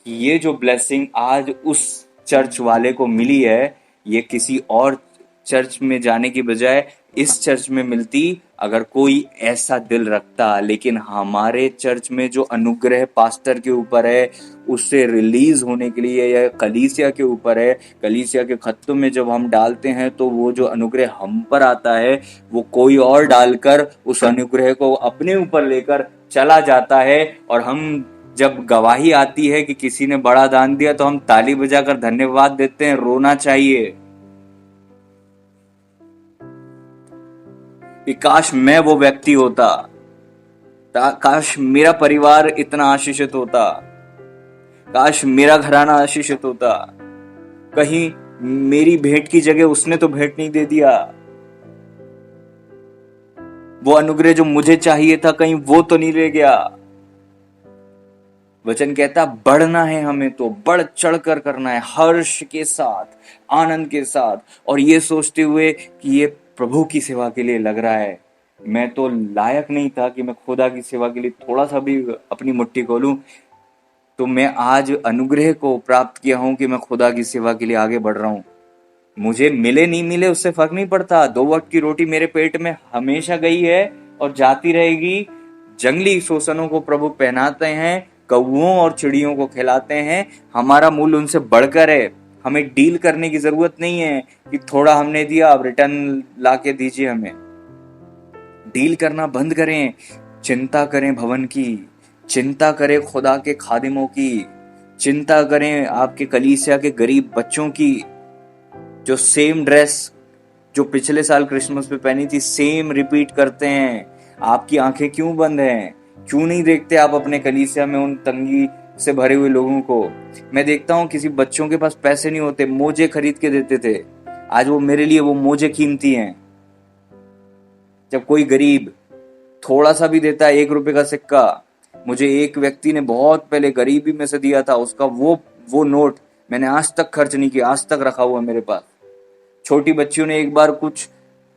कि ये जो ब्लेसिंग आज उस चर्च वाले को मिली है, ये किसी और चर्च में जाने की बजाय इस चर्च में मिलती अगर कोई ऐसा दिल रखता। लेकिन हमारे चर्च में जो अनुग्रह पास्टर के ऊपर है, उससे रिलीज होने के लिए या कलीसिया के ऊपर है, कलीसिया के खत्तों में जब हम डालते हैं तो वो जो अनुग्रह हम पर आता है, वो कोई और डालकर उस अनुग्रह को अपने ऊपर लेकर चला जाता है। और हम जब गवाही आती है कि किसी ने बड़ा दान दिया तो हम ताली बजाकर धन्यवाद देते हैं। रोना चाहिए कि काश मैं वो व्यक्ति होता, काश मेरा परिवार इतना आशीषित होता, काश मेरा घराना आशीषित होता, कहीं मेरी भेंट की जगह उसने तो भेंट नहीं दे दिया, वो अनुग्रह जो मुझे चाहिए था कहीं वो तो नहीं ले गया। वचन कहता बढ़ना है हमें तो बढ़ चढ़कर करना है, हर्ष के साथ, आनंद के साथ, और ये सोचते हुए कि ये प्रभु की सेवा के लिए लग रहा है। मैं तो लायक नहीं था कि मैं खुदा की सेवा के लिए थोड़ा सा भी अपनी मुट्ठी खोलूं, तो मैं आज अनुग्रह को प्राप्त किया हूं कि मैं खुदा की सेवा के लिए आगे बढ़ रहा हूं। मुझे मिले नहीं मिले उससे फर्क नहीं पड़ता। 2 वक्त की रोटी मेरे पेट में हमेशा गई है और जाती रहेगी। जंगली शोषणों को प्रभु पहनाते हैं, कौओं और चिड़ियों को खिलाते हैं। हमारा मूल्य उनसे बढ़कर है। हमें डील करने की जरूरत नहीं है कि थोड़ा हमने दिया अब रिटर्न ला के दीजिए। हमें डील करना बंद करें। चिंता करें भवन की, चिंता करें खुदा के खादिमों की, चिंता करें आपके कलीसिया के गरीब बच्चों की, जो सेम ड्रेस जो पिछले साल क्रिसमस पे पहनी थी सेम रिपीट करते हैं। आपकी आंखें क्यों बंद हैं? क्यों नहीं देखते आप अपने कलीसिया में उन तंगी से भरे हुए लोगों को? मैं देखता हूँ किसी बच्चों के पास पैसे नहीं होते, मोजे खरीद के देते थे, आज वो मेरे लिए वो मोजे कीमती हैं। जब कोई गरीब थोड़ा सा भी देता है, 1 रुपए का सिक्का, मुझे एक व्यक्ति ने बहुत पहले गरीबी में से दिया था, उसका वो नोट मैंने आज तक खर्च नहीं किया, आज तक रखा हुआ मेरे पास। छोटी बच्चियों ने एक बार कुछ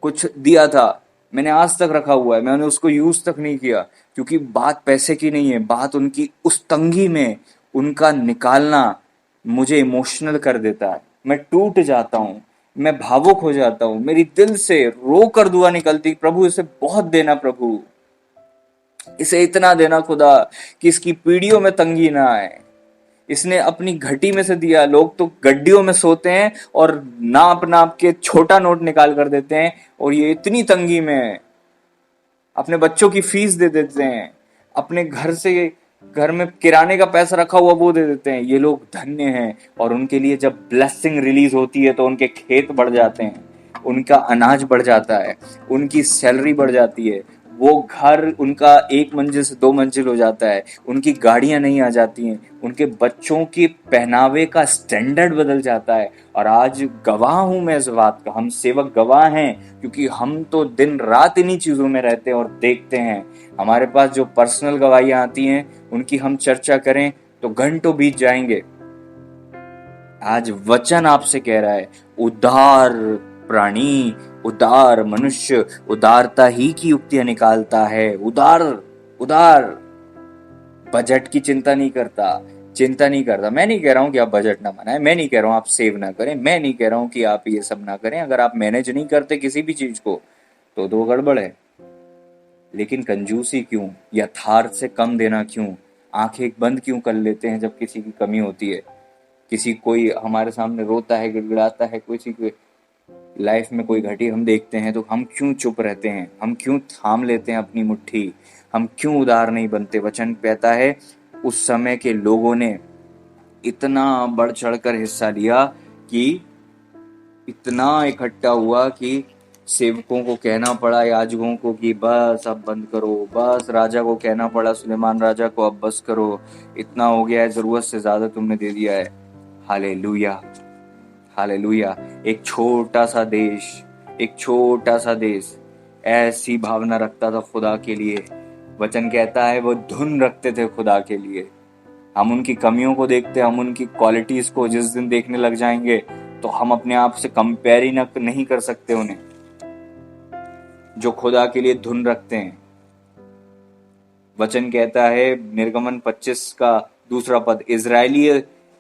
कुछ दिया था, मैंने आज तक रखा हुआ है, मैंने उसको यूज तक नहीं किया, क्योंकि बात पैसे की नहीं है, बात उनकी उस तंगी में उनका निकालना मुझे इमोशनल कर देता है। मैं टूट जाता हूँ, मैं भावुक हो जाता हूँ, मेरी दिल से रो कर दुआ निकलती, प्रभु इसे बहुत देना, प्रभु इसे इतना देना खुदा कि इसकी पीढ़ियों में तंगी ना आए। इसने अपनी घटी में से दिया, लोग तो गड्डियों में सोते हैं और नाप नाप के छोटा नोट निकाल कर देते हैं, और ये इतनी तंगी में अपने बच्चों की फीस दे देते हैं, अपने घर में किराने का पैसा रखा हुआ वो दे देते हैं। ये लोग धन्य हैं, और उनके लिए जब ब्लेसिंग रिलीज होती है तो उनके खेत बढ़ जाते हैं, उनका अनाज बढ़ जाता है, उनकी सैलरी बढ़ जाती है, वो घर उनका 1 मंजिल से 2 मंजिल हो जाता है, उनकी गाड़ियां नहीं आ जाती हैं, उनके बच्चों के पहनावे का स्टैंडर्ड बदल जाता है। और आज गवाह हूं मैं इस बात का, हम सेवक गवाह हैं, क्योंकि हम तो दिन रात इन्हीं चीजों में रहते हैं और देखते हैं। हमारे पास जो पर्सनल गवाहियां आती हैं उनकी हम चर्चा करें तो घंटों बीत जाएंगे। आज वचन आपसे कह रहा है, उदार प्राणी, उदार मनुष्य उदारता ही की युक्तियां निकालता है। उदार उदार बजट की चिंता नहीं करता। मैं नहीं कह रहा हूं कि आप बजट ना बनाएं, मैं नहीं कह रहा हूं आप सेव ना करें, मैं नहीं कह रहा हूं कि आप ये सब ना करें। अगर आप मैनेज नहीं करते किसी भी चीज को तो दो गड़बड़ है। लेकिन कंजूसी क्यों? यथार्थ से कम देना क्यों? आंखें बंद क्यों कर लेते हैं जब किसी की कमी होती है? किसी कोई हमारे सामने रोता है, गिड़गिड़ाता है, किसी की लाइफ में कोई घटी हम देखते हैं तो हम क्यों चुप रहते हैं? हम क्यों थाम लेते हैं अपनी मुट्ठी? हम क्यों उदार नहीं बनते? वचन कहता है उस समय के लोगों ने इतना बढ़ चढ़कर हिस्सा लिया कि इतना इकट्ठा हुआ कि सेवकों को कहना पड़ा, याजकों को, कि बस अब बंद करो, बस राजा को कहना पड़ा, सुलेमान राजा को, अब बस करो, इतना हो गया है, जरूरत से ज्यादा तुमने दे दिया है। Hallelujah, hallelujah. एक छोटा सा देश ऐसी भावना रखता था खुदा के लिए। वचन कहता है वो धुन रखते थे खुदा के लिए। हम उनकी कमियों को देखते, हम उनकी क्वालिटीज को जिस दिन देखने लग जाएंगे तो हम अपने आप से कंपेयर ही नहीं कर सकते उन्हें, जो खुदा के लिए धुन रखते हैं। वचन कहता है निर्गमन 25 का 2 पद,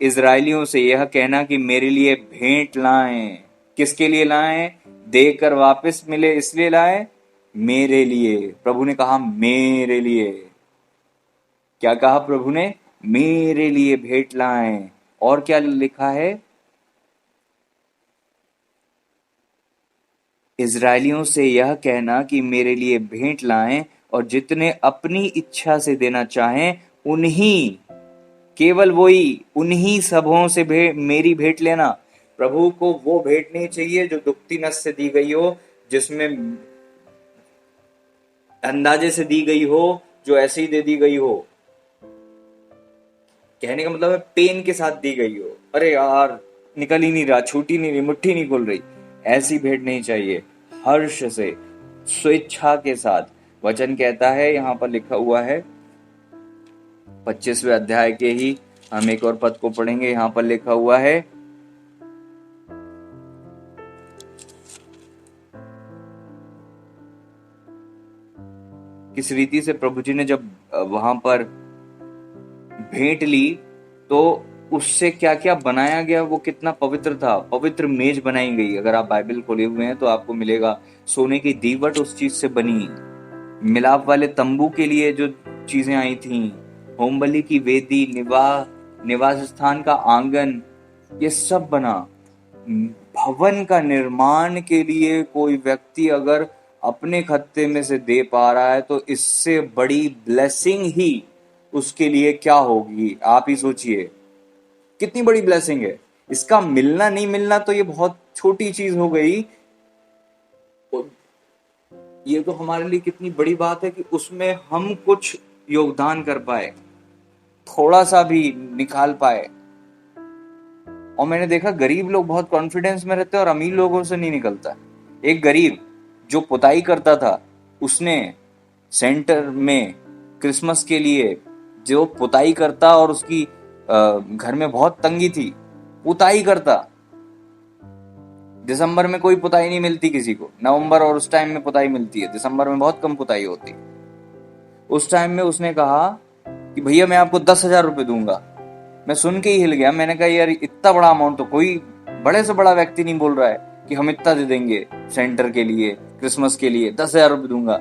इजरायलियों से यह कहना कि मेरे लिए भेंट लाएं। किसके लिए लाएं? देकर वापस मिले इसलिए लाएं, मेरे लिए। प्रभु ने कहा मेरे लिए। क्या कहा प्रभु ने? मेरे लिए भेंट लाएं। और क्या लिखा है? इजरायलियों से यह कहना कि मेरे लिए भेंट लाएं, और जितने अपनी इच्छा से देना चाहें उन्हीं, केवल वही, उन्हीं सबों से मेरी भेंट लेना। प्रभु को वो भेंट नहीं चाहिए जो दुखती नस से दी गई हो, जिसमें अंदाजे से दी गई हो, जो ऐसे ही दे दी गई हो। कहने का मतलब है पेन के साथ दी गई हो, अरे यार निकल ही नहीं रहा, छूट ही नहीं रही, मुट्ठी नहीं खुल रही, ऐसी भेंट नहीं चाहिए। हर्ष से, स्वेच्छा के साथ। वचन कहता है, यहां पर लिखा हुआ है 25वें अध्याय के ही हम एक और पद को पढ़ेंगे। यहां पर लिखा हुआ है, किस रीति से प्रभु जी ने जब वहां पर भेंट ली तो उससे क्या क्या बनाया गया, वो कितना पवित्र था। पवित्र मेज बनाई गई। अगर आप बाइबल खोले हुए हैं तो आपको मिलेगा, सोने की दीवट उस चीज से बनी, मिलाप वाले तंबू के लिए जो चीजें आई थी, होम बलि की वेदी, निवास स्थान का आंगन, ये सब बना। भवन का निर्माण के लिए कोई व्यक्ति अगर अपने खत्ते में से दे पा रहा है तो इससे बड़ी ब्लेसिंग ही उसके लिए क्या होगी, आप ही सोचिए। कितनी बड़ी ब्लेसिंग है। इसका मिलना नहीं मिलना तो ये बहुत छोटी चीज हो गई, ये तो हमारे लिए कितनी बड़ी बात है कि उसमें हम कुछ योगदान कर पाए, थोड़ा सा भी निकाल पाए। और मैंने देखा गरीब लोग बहुत कॉन्फिडेंस में रहते हैं और अमीर लोगों से नहीं निकलता। एक गरीब जो पुताई करता था, उसने सेंटर में क्रिसमस के लिए जो पुताई करता, और उसकी घर में बहुत तंगी थी, पुताई करता। दिसंबर में कोई पुताई नहीं मिलती किसी को, नवंबर और उस टाइम में पुताई मिलती है, दिसंबर में बहुत कम पुताई होती। उस टाइम में उसने कहा कि भैया मैं आपको 10,000 रुपये दूंगा। मैं सुन के ही हिल गया। मैंने कहा यार इतना बड़ा अमाउंट तो कोई बड़े से बड़ा व्यक्ति नहीं बोल रहा है कि हम इतना दे देंगे सेंटर के लिए, क्रिसमस के लिए 10,000 रुपये दूंगा।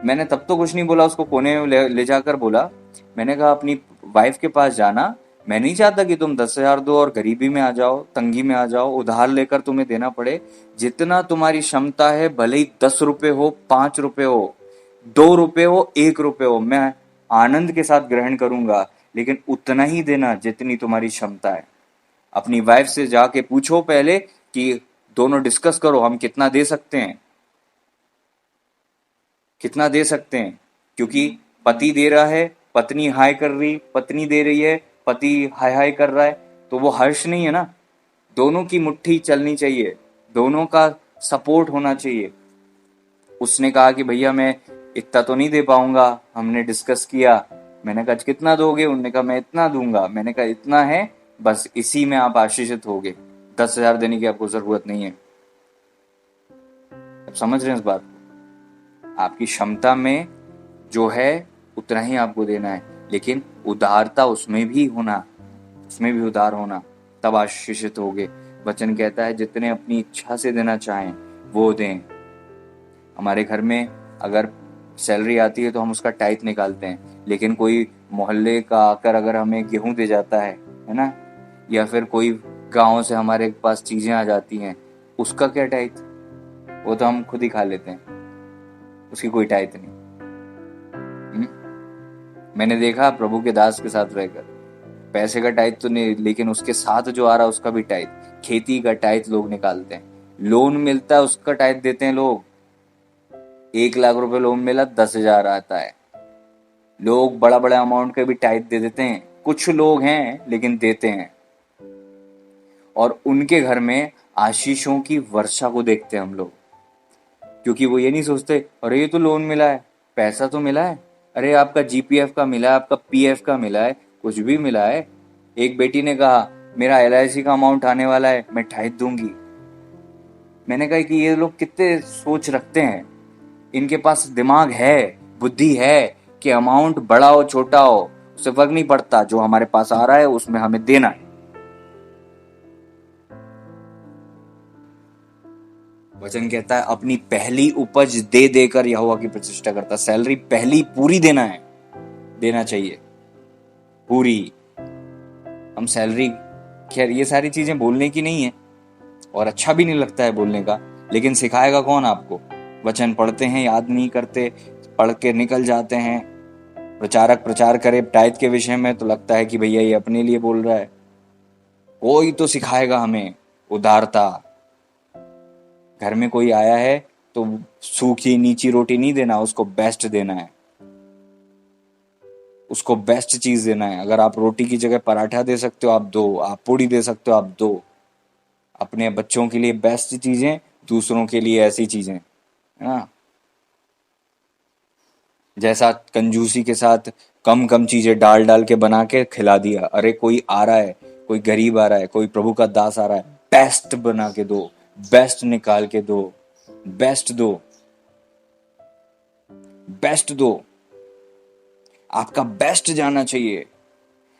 मैंने तब तो कुछ नहीं बोला, उसको कोने में ले जाकर बोला, मैंने कहा अपनी वाइफ के पास जाना, मैं नहीं चाहता कि तुम 10,000 दो और गरीबी में आ जाओ, तंगी में आ जाओ, उधार लेकर तुम्हें देना पड़े। जितना तुम्हारी क्षमता है, भले ही 10 रुपए हो, 5 रुपए हो, 2 रुपए हो, 1 रुपए हो, मैं आनंद के साथ ग्रहण करूंगा, लेकिन उतना ही देना जितनी तुम्हारी क्षमता है। अपनी वाइफ से जाके पूछो पहले कि दोनों डिस्कस करो हम कितना दे सकते हैं, कितना दे सकते हैं। क्योंकि पति दे रहा है, पत्नी हाय कर रही, पत्नी दे रही है, पति हाय हाय कर रहा है, तो वो हर्ष नहीं है ना। दोनों की मुट्ठी चलनी चाहिए, दोनों का सपोर्ट होना चाहिए। उसने कहा कि भैया मैं इतना तो नहीं दे पाऊंगा। हमने डिस्कस किया, मैंने कहा कितना दोगे, उन्होंने कहा मैं इतना दूंगा। मैंने कहा इतना है, बस इसी में आप आशीषित होगे, 10,000 देने की आपको जरूरत नहीं है। अब समझ रहे हैं इस बात को? आपकी क्षमता में जो है उतना ही आपको देना है, लेकिन उदारता उसमें भी होना, उसमें भी उदार होना, तब आशीषित होगे। वचन कहता है जितने अपनी इच्छा से देना चाहें वो दें। हमारे घर में अगर सैलरी आती है तो हम उसका टाइट निकालते हैं, लेकिन कोई मोहल्ले का आकर अगर हमें गेहूं दे जाता है ना, या फिर कोई गांव से हमारे पास चीजें आ जाती हैं, उसका क्या टाइट? वो तो हम खुद ही खा लेते हैं, उसकी कोई टाइट नहीं। मैंने देखा प्रभु के दास के साथ रहकर, पैसे का टाइट तो नहीं, लेकिन उसके साथ जो आ रहा है उसका भी टाइट, खेती का टाइट लोग निकालते हैं। लोन मिलता है उसका टाइट देते हैं लोग। 1 लाख रुपए लोन मिला, 10,000 आता है। लोग बड़ा बड़ा अमाउंट का भी टाइट दे देते हैं, कुछ लोग हैं लेकिन देते हैं। और उनके घर में आशीषों की वर्षा को देखते हैं हम लोग, क्योंकि वो ये नहीं सोचते अरे ये तो लोन मिला है, पैसा तो मिला है, अरे आपका जीपीएफ का मिला है, आपका पीएफ का मिला है, कुछ भी मिला है। एक बेटी ने कहा मेरा एलआईसी का अमाउंट आने वाला है, मैं टाइट दूंगी। मैंने कहा कि ये लोग कितने सोच रखते हैं, इनके पास दिमाग है, बुद्धि है कि अमाउंट बड़ा हो छोटा हो उससे फर्क नहीं पड़ता, जो हमारे पास आ रहा है उसमें हमें देना है। वचन कहता है अपनी पहली उपज दे देकर यहोवा की प्रतिष्ठा करता। सैलरी पहली पूरी देना है, देना चाहिए पूरी। हम सैलरी, खैर ये सारी चीजें बोलने की नहीं है और अच्छा भी नहीं लगता है बोलने का, लेकिन सिखाएगा कौन आपको? वचन पढ़ते हैं, याद नहीं करते, पढ़ के निकल जाते हैं। प्रचारक प्रचार करे टाइट के विषय में तो लगता है कि भैया ये अपने लिए बोल रहा है। कोई तो सिखाएगा हमें उदारता। घर में कोई आया है तो सूखी नीची रोटी नहीं देना, उसको बेस्ट देना है, उसको बेस्ट चीज देना है। अगर आप रोटी की जगह पराठा दे सकते हो आप दो, आप पूड़ी दे सकते हो आप दो। अपने बच्चों के लिए बेस्ट चीजें, दूसरों के लिए ऐसी चीजें, है ना। जैसा कंजूसी के साथ कम कम चीजें डाल डाल के बना के खिला दिया, अरे कोई आ रहा है, कोई गरीब आ रहा है, कोई प्रभु का दास आ रहा है, बेस्ट बना के दो, बेस्ट निकाल के दो, बेस्ट दो, बेस्ट दो। आपका बेस्ट जाना चाहिए,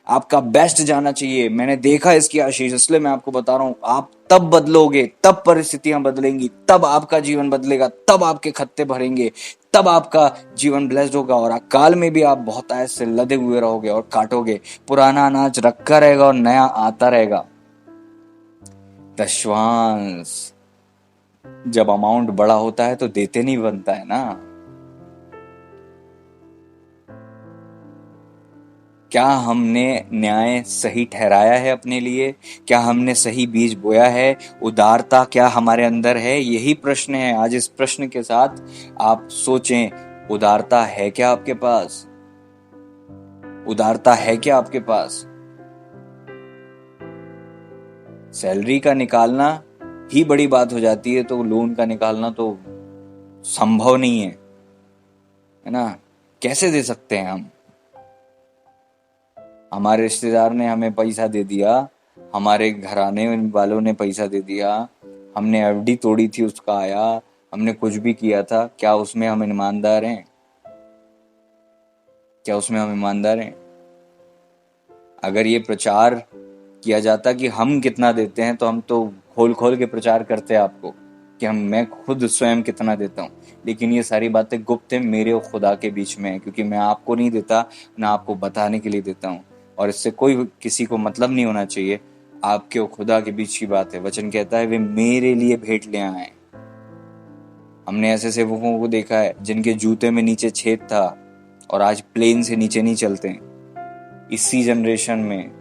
आपका बेस्ट जाना चाहिए। मैंने देखा इसकी आशीष, इसलिए मैं आपको बता रहा हूं, आप तब बदलोगे, तब परिस्थितियां बदलेंगी, तब आपका जीवन बदलेगा, तब आपके खत्ते भरेंगे, तब आपका जीवन ब्लेस्ड होगा। और अकाल में भी आप बहुत आयत से लदे हुए रहोगे और काटोगे। पुराना अनाज रखा रहेगा और नया आता रहेगा। दशवांश जब अमाउंट बड़ा होता है तो देते नहीं बनता है ना। क्या हमने न्याय सही ठहराया है अपने लिए? क्या हमने सही बीज बोया है? उदारता क्या हमारे अंदर है? यही प्रश्न है। आज इस प्रश्न के साथ आप सोचें, उदारता है क्या आपके पास? उदारता है क्या आपके पास? सैलरी का निकालना ही बड़ी बात हो जाती है, तो लोन का निकालना तो संभव नहीं है ना? कैसे दे सकते हैं हम? हमारे रिश्तेदार ने हमें पैसा दे दिया, हमारे घराने वालों ने पैसा दे दिया, हमने एफडी तोड़ी थी उसका आया, हमने कुछ भी किया था, क्या उसमें हम ईमानदार हैं? क्या उसमें हम ईमानदार हैं? अगर ये प्रचार किया जाता कि हम कितना देते हैं, तो हम तो खोल खोल के प्रचार करते आपको कि मैं खुद स्वयं कितना देता हूँ। लेकिन ये सारी बातें गुप्त है, मेरे और खुदा के बीच में है, क्योंकि मैं आपको नहीं देता, ना आपको बताने के लिए देता हूँ। और इससे कोई किसी को मतलब नहीं होना चाहिए। आपके और खुदा के बीच की बात है। वचन कहता है वे मेरे लिए भेंट ले आए। हमने ऐसे सेवकों को देखा है जिनके जूते में नीचे छेद था और आज प्लेन से नीचे नहीं चलते। इसी जनरेशन में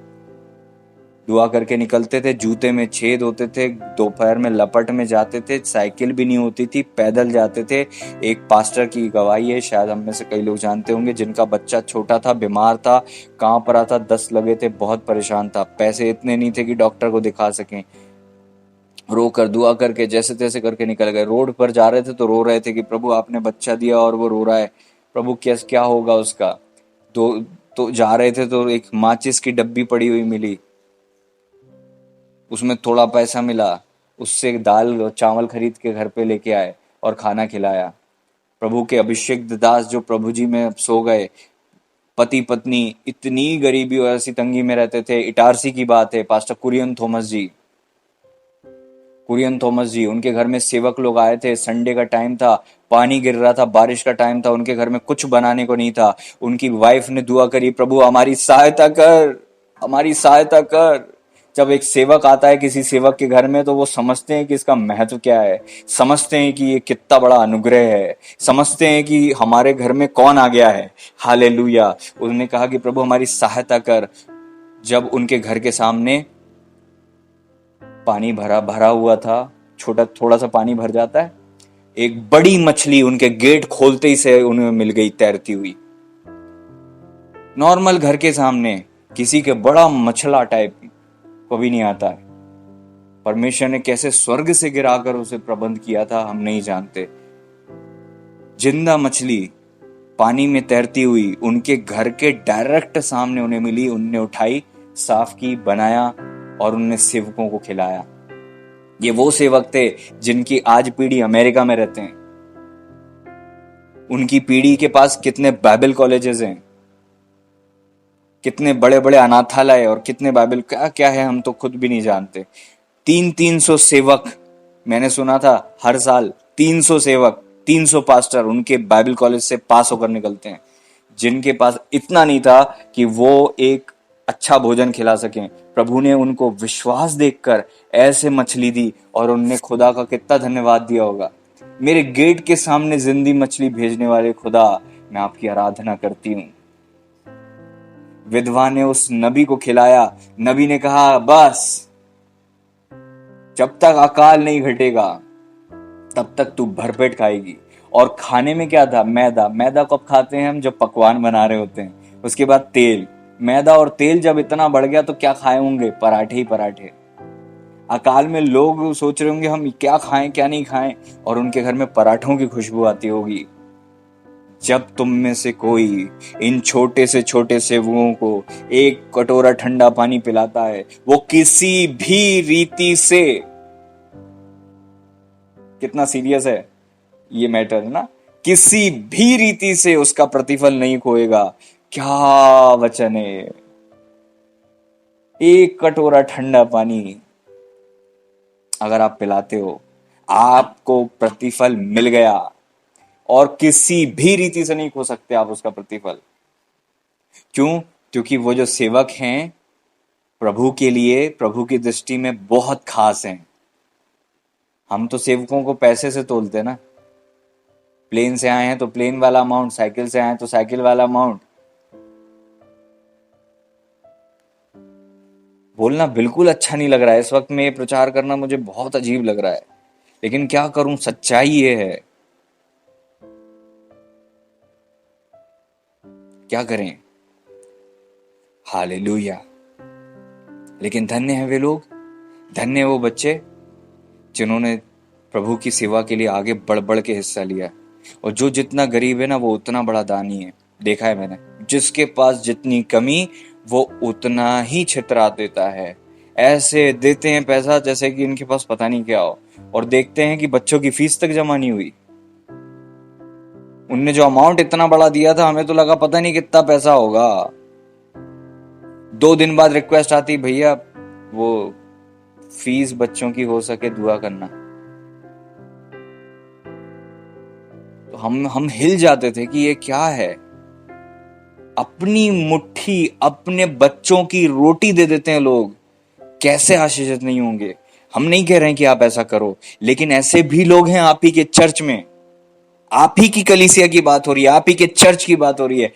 दुआ करके निकलते थे, जूते में छेद होते थे, दोपहर में लपट में जाते थे, साइकिल भी नहीं होती थी, पैदल जाते थे। एक पास्टर की गवाही है, शायद हम में से कई लोग जानते होंगे, जिनका बच्चा छोटा था, बीमार था, कांप रहा था, 10 लगे थे, बहुत परेशान था, पैसे इतने नहीं थे कि डॉक्टर को दिखा सकें। रो कर दुआ करके जैसे तैसे करके निकल गए। रोड पर जा रहे थे तो रो रहे थे कि प्रभु आपने बच्चा दिया और वो रो रहा है, प्रभु क्या होगा उसका। तो जा रहे थे तो एक माचिस की डब्बी पड़ी हुई मिली, उसमें थोड़ा पैसा मिला, उससे दाल और चावल खरीद के घर पे लेके आए और खाना खिलाया। प्रभु के अभिषेक दास जो प्रभु जी में सो गए, पति पत्नी इतनी गरीबी और ऐसी तंगी में रहते थे। इटारसी की बात है, पास्टर कुरियन थॉमस जी, उनके घर में सेवक लोग आए थे, संडे का टाइम था, पानी गिर रहा था, बारिश का टाइम था, उनके घर में कुछ बनाने को नहीं था। उनकी वाइफ ने दुआ करी, प्रभु हमारी सहायता कर, हमारी सहायता कर। जब एक सेवक आता है किसी सेवक के घर में, तो वो समझते हैं कि इसका महत्व क्या है, समझते हैं कि ये कितना बड़ा अनुग्रह है, समझते हैं कि हमारे घर में कौन आ गया है। हालेलुया। उन्होंने कहा कि प्रभु हमारी सहायता कर। जब उनके घर के सामने पानी भरा हुआ था, छोटा थोड़ा सा पानी भर जाता है, एक बड़ी मछली उनके गेट खोलते ही से उन्हें मिल गई तैरती हुई। नॉर्मल घर के सामने किसी के बड़ा मछला टाइप को भी नहीं आता है। परमेश्वर ने कैसे स्वर्ग से गिराकर उसे प्रबंध किया था हम नहीं जानते। जिंदा मछली पानी में तैरती हुई उनके घर के डायरेक्ट सामने उन्हें मिली। उनने उठाई, साफ की, बनाया और उनने सेवकों को खिलाया। ये वो सेवक थे जिनकी आज पीढ़ी अमेरिका में रहते हैं। उनकी पीढ़ी के पास कितने बाइबल कॉलेजेस हैं, कितने बड़े बड़े अनाथालय और कितने बाइबल क्या क्या है, हम तो खुद भी नहीं जानते। 300 सेवक, मैंने सुना था हर साल 300 सेवक, 300 पास्टर उनके बाइबल कॉलेज से पास होकर निकलते हैं, जिनके पास इतना नहीं था कि वो एक अच्छा भोजन खिला सकें। प्रभु ने उनको विश्वास देखकर ऐसे मछली दी और उनने खुदा का कितना धन्यवाद दिया होगा। मेरे गेट के सामने जिंदी मछली भेजने वाले खुदा, मैं आपकी आराधना करती हूँ। विधवा ने उस नबी को खिलाया। नबी ने कहा बस जब तक अकाल नहीं घटेगा तब तक तू भरपेट खाएगी। और खाने में क्या था? मैदा। मैदा कब खाते हैं हम? जब पकवान बना रहे होते हैं। उसके बाद तेल। मैदा और तेल जब इतना बढ़ गया तो क्या खाए होंगे? पराठे ही पराठे। अकाल में लोग सोच रहे होंगे हम क्या खाएं क्या नहीं खाएं, और उनके घर में पराठों की खुशबू आती होगी। जब तुम में से कोई इन छोटे से छोटे सेवकों को एक कटोरा ठंडा पानी पिलाता है, वो किसी भी रीति से, कितना सीरियस है ये मैटर ना, किसी भी रीति से उसका प्रतिफल नहीं खोएगा। क्या वचन है! एक कटोरा ठंडा पानी अगर आप पिलाते हो, आपको प्रतिफल मिल गया, और किसी भी रीति से नहीं खो सकते आप उसका प्रतिफल। क्यों? क्योंकि वो जो सेवक हैं प्रभु के लिए, प्रभु की दृष्टि में बहुत खास हैं। हम तो सेवकों को पैसे से तोलते ना, प्लेन से आए हैं तो प्लेन वाला अमाउंट, साइकिल से आए हैं तो साइकिल वाला अमाउंट। बोलना बिल्कुल अच्छा नहीं लग रहा है इस वक्त में, ये प्रचार करना मुझे बहुत अजीब लग रहा है, लेकिन क्या करूं, सच्चाई ये है, क्या करें। हालेलुया। लेकिन धन्य है वे लोग, धन्य है वो बच्चे जिन्होंने प्रभु की सेवा के लिए आगे बढ़ बढ़ के हिस्सा लिया। और जो जितना गरीब है ना, वो उतना बड़ा दानी है। देखा है मैंने, जिसके पास जितनी कमी, वो उतना ही छितरा देता है। ऐसे देते हैं पैसा जैसे कि इनके पास पता नहीं क्या हो, और देखते हैं कि बच्चों की फीस तक जमा नहीं हुई। उनने जो अमाउंट इतना बड़ा दिया था, हमें तो लगा पता नहीं कितना पैसा होगा। 2 दिन बाद रिक्वेस्ट आती, भैया वो फीस बच्चों की हो सके दुआ करना। तो हम हिल जाते थे कि ये क्या है। अपनी मुट्ठी, अपने बच्चों की रोटी दे देते हैं लोग, कैसे आशीषित नहीं होंगे। हम नहीं कह रहे हैं कि आप ऐसा करो, लेकिन ऐसे भी लोग हैं आप ही के चर्च में, आप ही की कलीसिया की बात हो रही है, आप ही के चर्च की बात हो रही है,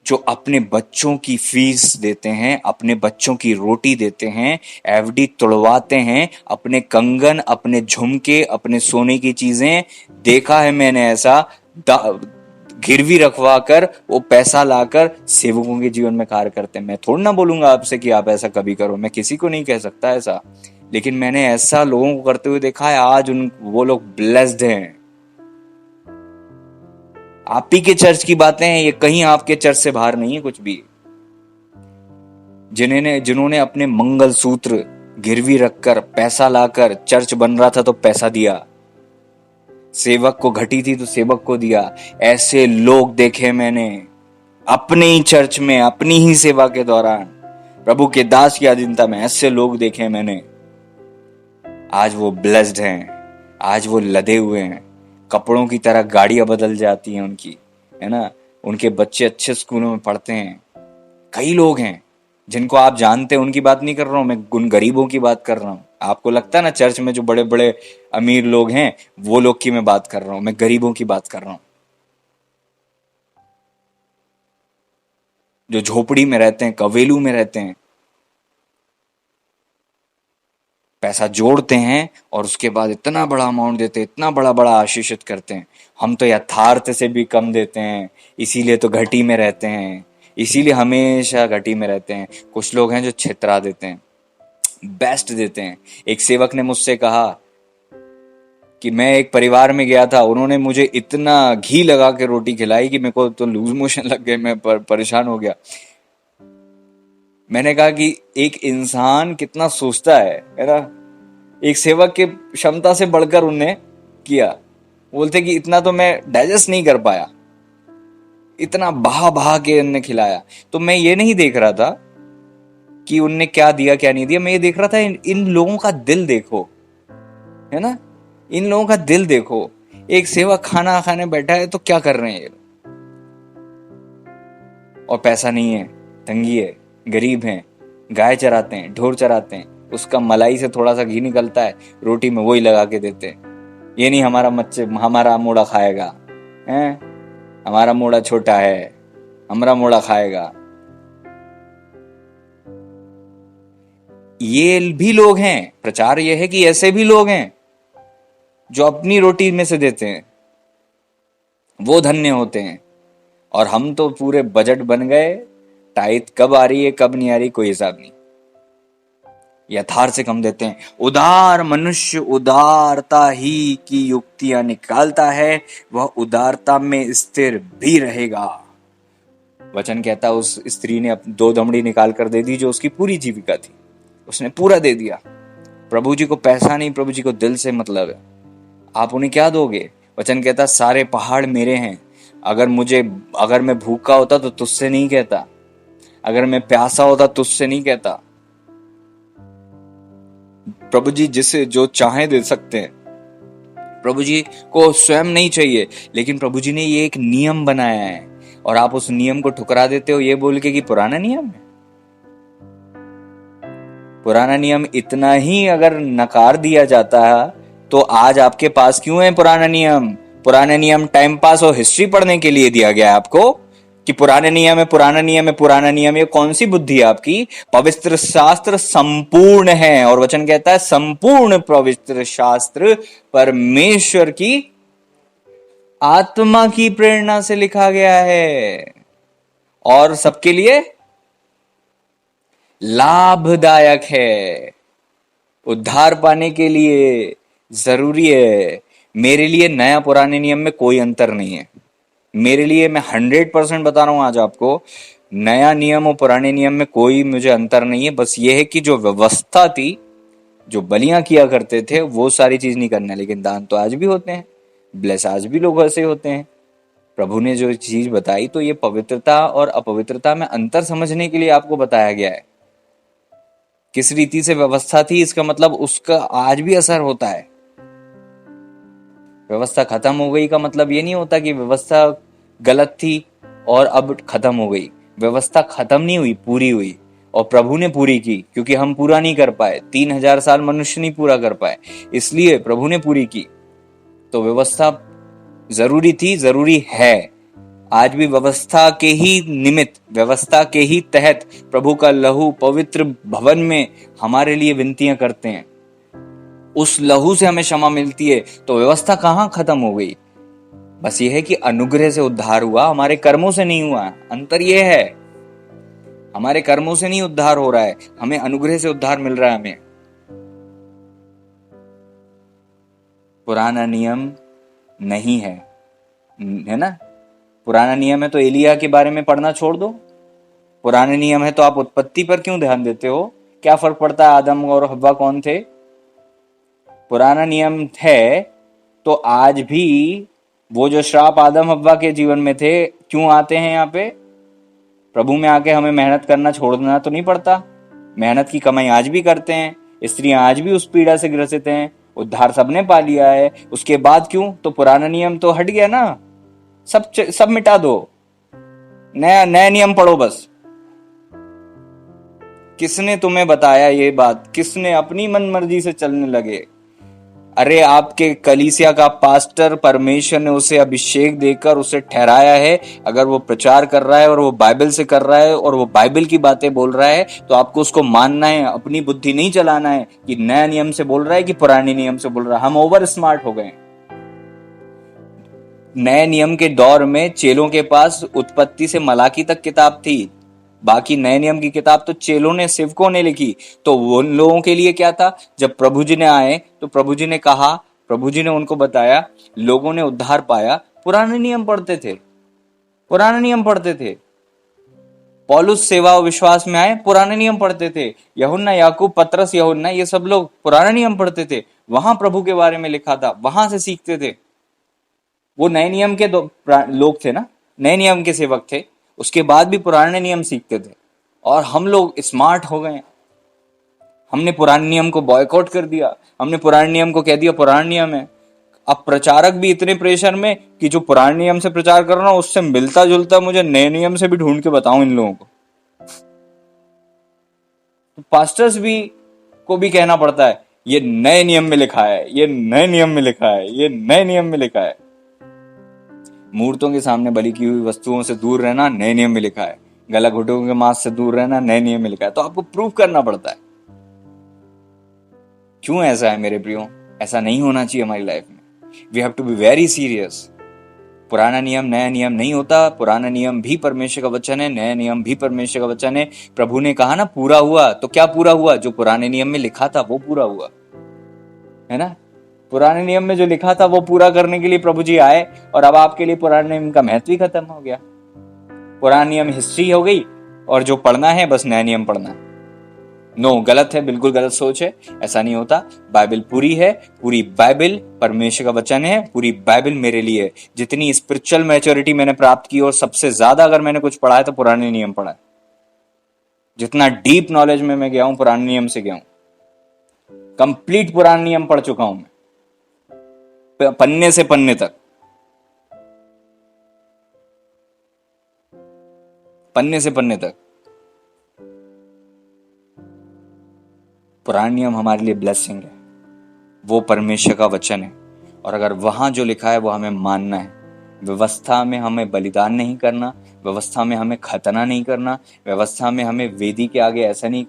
जो अपने बच्चों की फीस देते हैं, अपने बच्चों की रोटी देते हैं, एफडी तुड़वाते हैं, अपने कंगन, अपने झुमके, अपने सोने की चीजें, देखा है मैंने ऐसा, गिरवी रखवा कर वो पैसा लाकर सेवकों के जीवन में कार्य करते हैं। मैं थोड़ा ना बोलूंगा आपसे कि आप ऐसा कभी करो, मैं किसी को नहीं कह सकता ऐसा, लेकिन मैंने ऐसा लोगों को करते हुए देखा है। आज वो लोग ब्लेस्ड हैं। आप ही के चर्च की बातें हैं ये, कहीं आपके चर्च से बाहर नहीं है कुछ भी। जिन्होंने अपने मंगल सूत्र गिरवी रखकर पैसा लाकर, चर्च बन रहा था तो पैसा दिया, सेवक को घटी थी तो सेवक को दिया। ऐसे लोग देखे मैंने अपने ही चर्च में, अपनी ही सेवा के दौरान, प्रभु के दास की अधीनता में, ऐसे लोग देखे मैंने। आज वो ब्लेस्ड हैं, आज वो लदे हुए हैं, कपड़ों की तरह गाड़ियां बदल जाती हैं उनकी, है ना। उनके बच्चे अच्छे स्कूलों में पढ़ते हैं। कई लोग हैं जिनको आप जानते हैं, उनकी बात नहीं कर रहा हूं मैं, उन गरीबों की बात कर रहा हूं। आपको लगता है ना चर्च में जो बड़े बड़े अमीर लोग हैं, वो लोग की मैं बात कर रहा हूं, मैं गरीबों की बात कर रहा हूं, जो झोपड़ी में रहते हैं, कवेलू में रहते हैं, पैसा जोड़ते हैं और उसके बाद इतना बड़ा अमाउंट देते हैं, इतना बड़ा बड़ा आशीषित करते हैं। हम तो यथार्थ से भी कम देते हैं, इसीलिए तो घटी में रहते हैं, इसीलिए हमेशा घटी में रहते हैं। कुछ लोग हैं जो छितरा देते हैं, बेस्ट देते हैं। एक सेवक ने मुझसे कहा कि मैं एक परिवार में गया था, उन्होंने मुझे इतना घी लगा के रोटी खिलाई कि मेरे को तो लूज मोशन लग गए, मैं परेशान हो गया। मैंने कहा कि एक इंसान कितना सोचता है ना। एक सेवक के क्षमता से बढ़कर उनने किया। बोलते कि इतना तो मैं डाइजेस्ट नहीं कर पाया, इतना बहा बहा के उनने खिलाया। तो मैं ये नहीं देख रहा था कि उनने क्या दिया क्या नहीं दिया, मैं ये देख रहा था इन लोगों का दिल देखो, है ना, इन लोगों का दिल देखो। एक सेवक खाना खाने बैठा है तो क्या कर रहे हैं ये, और पैसा नहीं है, तंगी है, गरीब हैं, गाय चराते हैं, ढोर चराते हैं, उसका मलाई से थोड़ा सा घी निकलता है, रोटी में वही लगा के देते हैं। ये नहीं हमारा मोड़ा खाएगा, हैं, हमारा मोड़ा छोटा है, हमारा मोड़ा खाएगा। ये भी लोग हैं। प्रचार ये है कि ऐसे भी लोग हैं जो अपनी रोटी में से देते हैं, वो धन्य होते हैं। और हम तो पूरे बजट बन गए, टाइट कब आ रही है कब नहीं आ रही कोई हिसाब नहीं, यथार्थ से कम देते हैं। उदार मनुष्य उदारता ही की युक्तियां निकालता है, वह उदारता में स्थिर भी रहेगा। वचन कहता है उस स्त्री ने 2 दमड़ी निकाल कर दे दी जो उसकी पूरी जीविका थी, उसने पूरा दे दिया। प्रभु जी को पैसा नहीं, प्रभु जी को दिल से मतलब है। आप उन्हें क्या दोगे? वचन कहता सारे पहाड़ मेरे हैं। अगर मैं भूखा होता तो तुझसे नहीं कहता, अगर मैं प्यासा होता तुझसे नहीं कहता। प्रभु जी जिसे जो चाहे दे सकते हैं। प्रभु जी को स्वयं नहीं चाहिए, लेकिन प्रभु जी ने ये एक नियम बनाया है, और आप उस नियम को ठुकरा देते हो ये बोल के कि पुराना नियम है। पुराना नियम इतना ही अगर नकार दिया जाता है तो आज आपके पास क्यों है पुराना नियम? पुराना नियम टाइम पास और हिस्ट्री पढ़ने के लिए दिया गया है आपको, कि पुराने नियम है, पुराना नियम है, पुराना नियम, ये कौन सी बुद्धि है आपकी? पवित्र शास्त्र संपूर्ण है, और वचन कहता है संपूर्ण पवित्र शास्त्र परमेश्वर की आत्मा की प्रेरणा से लिखा गया है और सबके लिए लाभदायक है, उद्धार पाने के लिए जरूरी है। मेरे लिए नया पुराने नियम में कोई अंतर नहीं है। मेरे लिए, मैं 100% बता रहा हूं आज आपको, नया नियम और पुराने नियम में कोई मुझे अंतर नहीं है। बस ये है कि जो व्यवस्था थी, जो बलियां किया करते थे, वो सारी चीज नहीं करना, लेकिन दान तो आज भी होते हैं, ब्लेस आज भी लोग ऐसे होते हैं। प्रभु ने जो चीज बताई, तो ये पवित्रता और अपवित्रता में अंतर समझने के लिए आपको बताया गया है। किस रीति से व्यवस्था थी, इसका मतलब उसका आज भी असर होता है। व्यवस्था खत्म हो गई का मतलब ये नहीं होता कि व्यवस्था गलत थी और अब खत्म हो गई। व्यवस्था खत्म नहीं हुई, पूरी हुई, और प्रभु ने पूरी की, क्योंकि हम पूरा नहीं कर पाए। 3000 साल मनुष्य नहीं पूरा कर पाए, इसलिए प्रभु ने पूरी की। तो व्यवस्था जरूरी थी, जरूरी है। आज भी व्यवस्था के ही निमित्त, व्यवस्था के ही तहत प्रभु का लहू पवित्र भवन में हमारे लिए विनतियां करते हैं। उस लहू से हमें क्षमा मिलती है। तो व्यवस्था कहां खत्म हो गई? बस यह है कि अनुग्रह से उद्धार हुआ, हमारे कर्मों से नहीं हुआ। अंतर यह है, हमारे कर्मों से नहीं उद्धार हो रहा है, हमें अनुग्रह से उद्धार मिल रहा है। हमें पुराना नियम नहीं है, है ना? पुराना नियम है तो एलिया के बारे में पढ़ना छोड़ दो। पुराने नियम है तो आप उत्पत्ति पर क्यों ध्यान देते हो? क्या फर्क पड़ता है आदम और हव्वा कौन थे? पुराना नियम है तो आज भी वो जो श्राप आदम हव्वा के जीवन में थे, क्यों आते हैं यहाँ पे? प्रभु में आके हमें मेहनत करना छोड़ना तो नहीं पड़ता। मेहनत की कमाई आज भी करते हैं, स्त्रियां आज भी उस पीड़ा से ग्रसित हैं, उद्धार सबने पा लिया है। उसके बाद क्यों? तो पुराना नियम तो हट गया ना, सब मिटा दो, नया नया नियम पढ़ो बस। किसने तुम्हें बताया ये बात? किसने? अपनी मन मर्जी से चलने लगे। अरे आपके कलीसिया का पास्टर, परमेश्वर ने उसे अभिषेक देकर उसे ठहराया है। अगर वो प्रचार कर रहा है और वो बाइबल से कर रहा है और वो बाइबल की बातें बोल रहा है, तो आपको उसको मानना है, अपनी बुद्धि नहीं चलाना है कि नया नियम से बोल रहा है कि पुराने नियम से बोल रहा है। हम ओवर स्मार्ट हो गए। नए नियम के दौर में चेलों के पास उत्पत्ति से मलाकी तक किताब थी, बाकी नए नियम की किताब तो चेलों ने, सेवकों ने लिखी। तो वो लोगों के लिए क्या था? जब प्रभु जी ने आए तो प्रभु जी ने कहा, प्रभु जी ने उनको बताया, लोगों ने उद्धार पाया। पुराने नियम पढ़ते थे, पुराने नियम पढ़ते थे। पौलुस सेवा और विश्वास में आए, पुराने नियम पढ़ते थे। यूहन्ना, याकूब, पतरस, यूहन्ना, ये सब लोग पुराने नियम पढ़ते थे। वहां प्रभु के बारे में लिखा था, वहां से सीखते थे। वो नए नियम के लोग थे ना, नए नियम के सेवक थे, उसके बाद भी पुराने नियम सीखते थे। और हम लोग स्मार्ट हो गए, हमने पुराने नियम को बॉयकॉट कर दिया, हमने पुराने नियम को कह दिया पुराना नियम है। अब प्रचारक भी इतने प्रेशर में कि जो पुराने नियम से प्रचार कर रहा हूं उससे मिलता जुलता मुझे नए नियम से भी ढूंढ के बताऊं इन लोगों को। तो पास्टर्स भी को भी कहना पड़ता है, ये नए नियम में लिखा है, ये नए नियम में लिखा है, ये नए नियम में लिखा है। मूर्तों के सामने बलि की हुई वस्तुओं से दूर रहना नए नियम में लिखा है, गला घुटनों के मांस से दूर रहना नए नियम में लिखा है। तो आपको प्रूव करना पड़ता है। क्यों ऐसा है मेरे प्रियो? ऐसा नहीं होना चाहिए हमारी लाइफ में। We have to be very serious. पुराना नियम नया नियम नहीं होता। पुराना नियम भी परमेश्वर का वचन है, नया नियम भी परमेश्वर का वचन है। प्रभु ने कहा ना पूरा हुआ, तो क्या पूरा हुआ? जो पुराने नियम में लिखा था वो पूरा हुआ, है ना? पुराने नियम में जो लिखा था वो पूरा करने के लिए प्रभु जी आए, और अब आपके लिए पुराने नियम का महत्व ही खत्म हो गया। पुराना नियम हिस्ट्री हो गई, और जो पढ़ना है बस नया नियम पढ़ना है। नो, गलत है, बिल्कुल गलत सोच है। ऐसा नहीं होता। बाइबल पूरी है, पूरी बाइबल परमेश्वर का वचन है, पूरी बाइबल मेरे लिए है। जितनी स्पिरिचुअल मैच्योरिटी मैंने प्राप्त की, और सबसे ज्यादा अगर मैंने कुछ पढ़ा है तो पुराने नियम पढ़ा है। जितना डीप नॉलेज में मैं गया हूं, पुराने नियम से गया हूं। कंप्लीट पुराने नियम पढ़ चुका हूं मैं, पन्ने से पन्ने तक, पन्ने से पन्ने तक। पुराना नियम हमारे लिए ब्लेसिंग है, वो परमेश्वर का वचन है, और अगर वहां जो लिखा है वो हमें मानना है। व्यवस्था में हमें बलिदान नहीं करना, व्यवस्था में हमें खतना नहीं करना, व्यवस्था में हमें वेदी के आगे ऐसा नहीं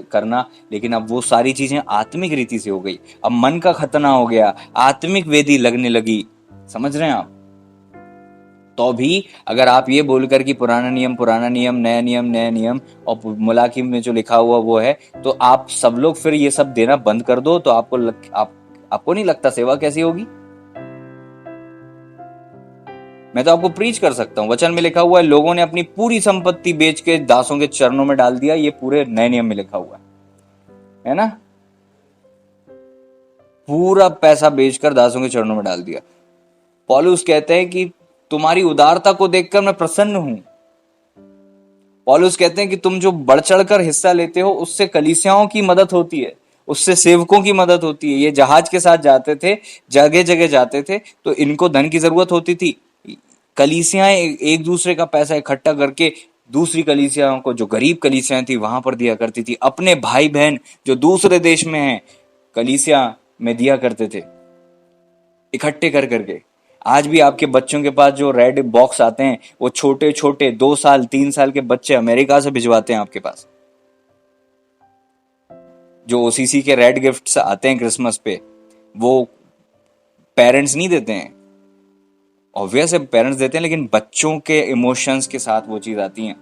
करना। लेकिन अब वो सारी चीजें आत्मिक रीति से हो गई, अब मन का खतना हो गया, आत्मिक वेदी लगने लगी। समझ रहे हैं आप? तो भी अगर आप ये बोलकर कि पुराना नियम, नया नियम, नया नियम, और मुलाकिम में जो लिखा हुआ वो है, तो आप सब लोग फिर ये सब देना बंद कर दो, तो आपको नहीं लगता सेवा कैसी होगी? मैं तो आपको प्रीच कर सकता हूं। वचन में लिखा हुआ है, लोगों ने अपनी पूरी संपत्ति बेच के दासों के चरणों में डाल दिया। ये पूरे नए नियम में लिखा हुआ है ना? पूरा पैसा बेचकर दासों के चरणों में डाल दिया। पौलुस कहते हैं कि तुम्हारी उदारता को देखकर मैं प्रसन्न हूं। पौलुस कहते हैं कि तुम जो बढ़ चढ़कर हिस्सा लेते हो, उससे कलीसियाओं की मदद होती है, उससे सेवकों की मदद होती है। ये जहाज के साथ जाते थे, जगह जगह जाते थे, तो इनको धन की जरूरत होती थी। कलीसियाएं एक दूसरे का पैसा इकट्ठा करके दूसरी कलीसियाओं को, जो गरीब कलीसियाएं थी, वहां पर दिया करती थी। अपने भाई बहन जो दूसरे देश में हैं, कलीसिया में दिया करते थे, इकट्ठे कर करके। आज भी आपके बच्चों के पास जो रेड बॉक्स आते हैं, वो छोटे छोटे 2 साल 3 साल के बच्चे अमेरिका से भिजवाते हैं आपके पास। जो ओसीसी के रेड गिफ्ट्स आते हैं क्रिसमस पे, वो पेरेंट्स नहीं देते हैं, ऑब्वियस है पेरेंट्स देते हैं, लेकिन बच्चों के इमोशंस के साथ वो चीज आती हैं।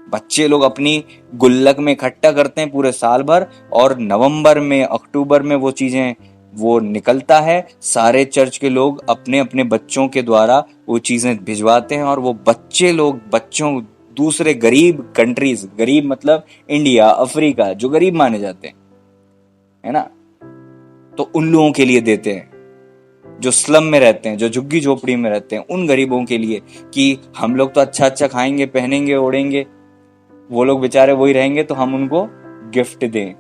बच्चे लोग अपनी गुल्लक में इकट्ठा करते हैं पूरे साल भर, और नवंबर में, अक्टूबर में वो चीजें वो निकलता है। सारे चर्च के लोग अपने अपने बच्चों के द्वारा वो चीजें भिजवाते हैं, और वो बच्चों दूसरे गरीब कंट्रीज, गरीब मतलब इंडिया, अफ्रीका, जो गरीब माने जाते हैं, है ना, तो उन लोगों के लिए देते हैं, जो स्लम में रहते हैं, जो झुग्गी झोपड़ी में रहते हैं, उन गरीबों के लिए, कि हम लोग तो अच्छा अच्छा खाएंगे, पहनेंगे, ओढ़ेंगे, वो लोग बेचारे वही रहेंगे, तो हम उनको गिफ्ट दें।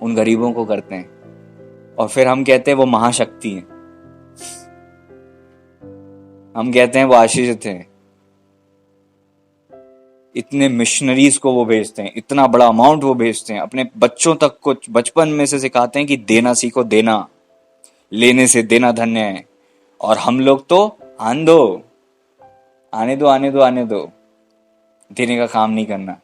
उन गरीबों को करते हैं, और फिर हम कहते हैं वो महाशक्ति हैं, हम कहते हैं वो आशीषित हैं। इतने मिशनरीज को वो भेजते हैं, इतना बड़ा अमाउंट वो भेजते हैं, अपने बच्चों तक को बचपन में से सिखाते हैं कि देना सीखो, देना, लेने से देना धन्य है। और हम लोग तो आने दो, आने दो, आने दो, आने दो, देने का काम नहीं करना।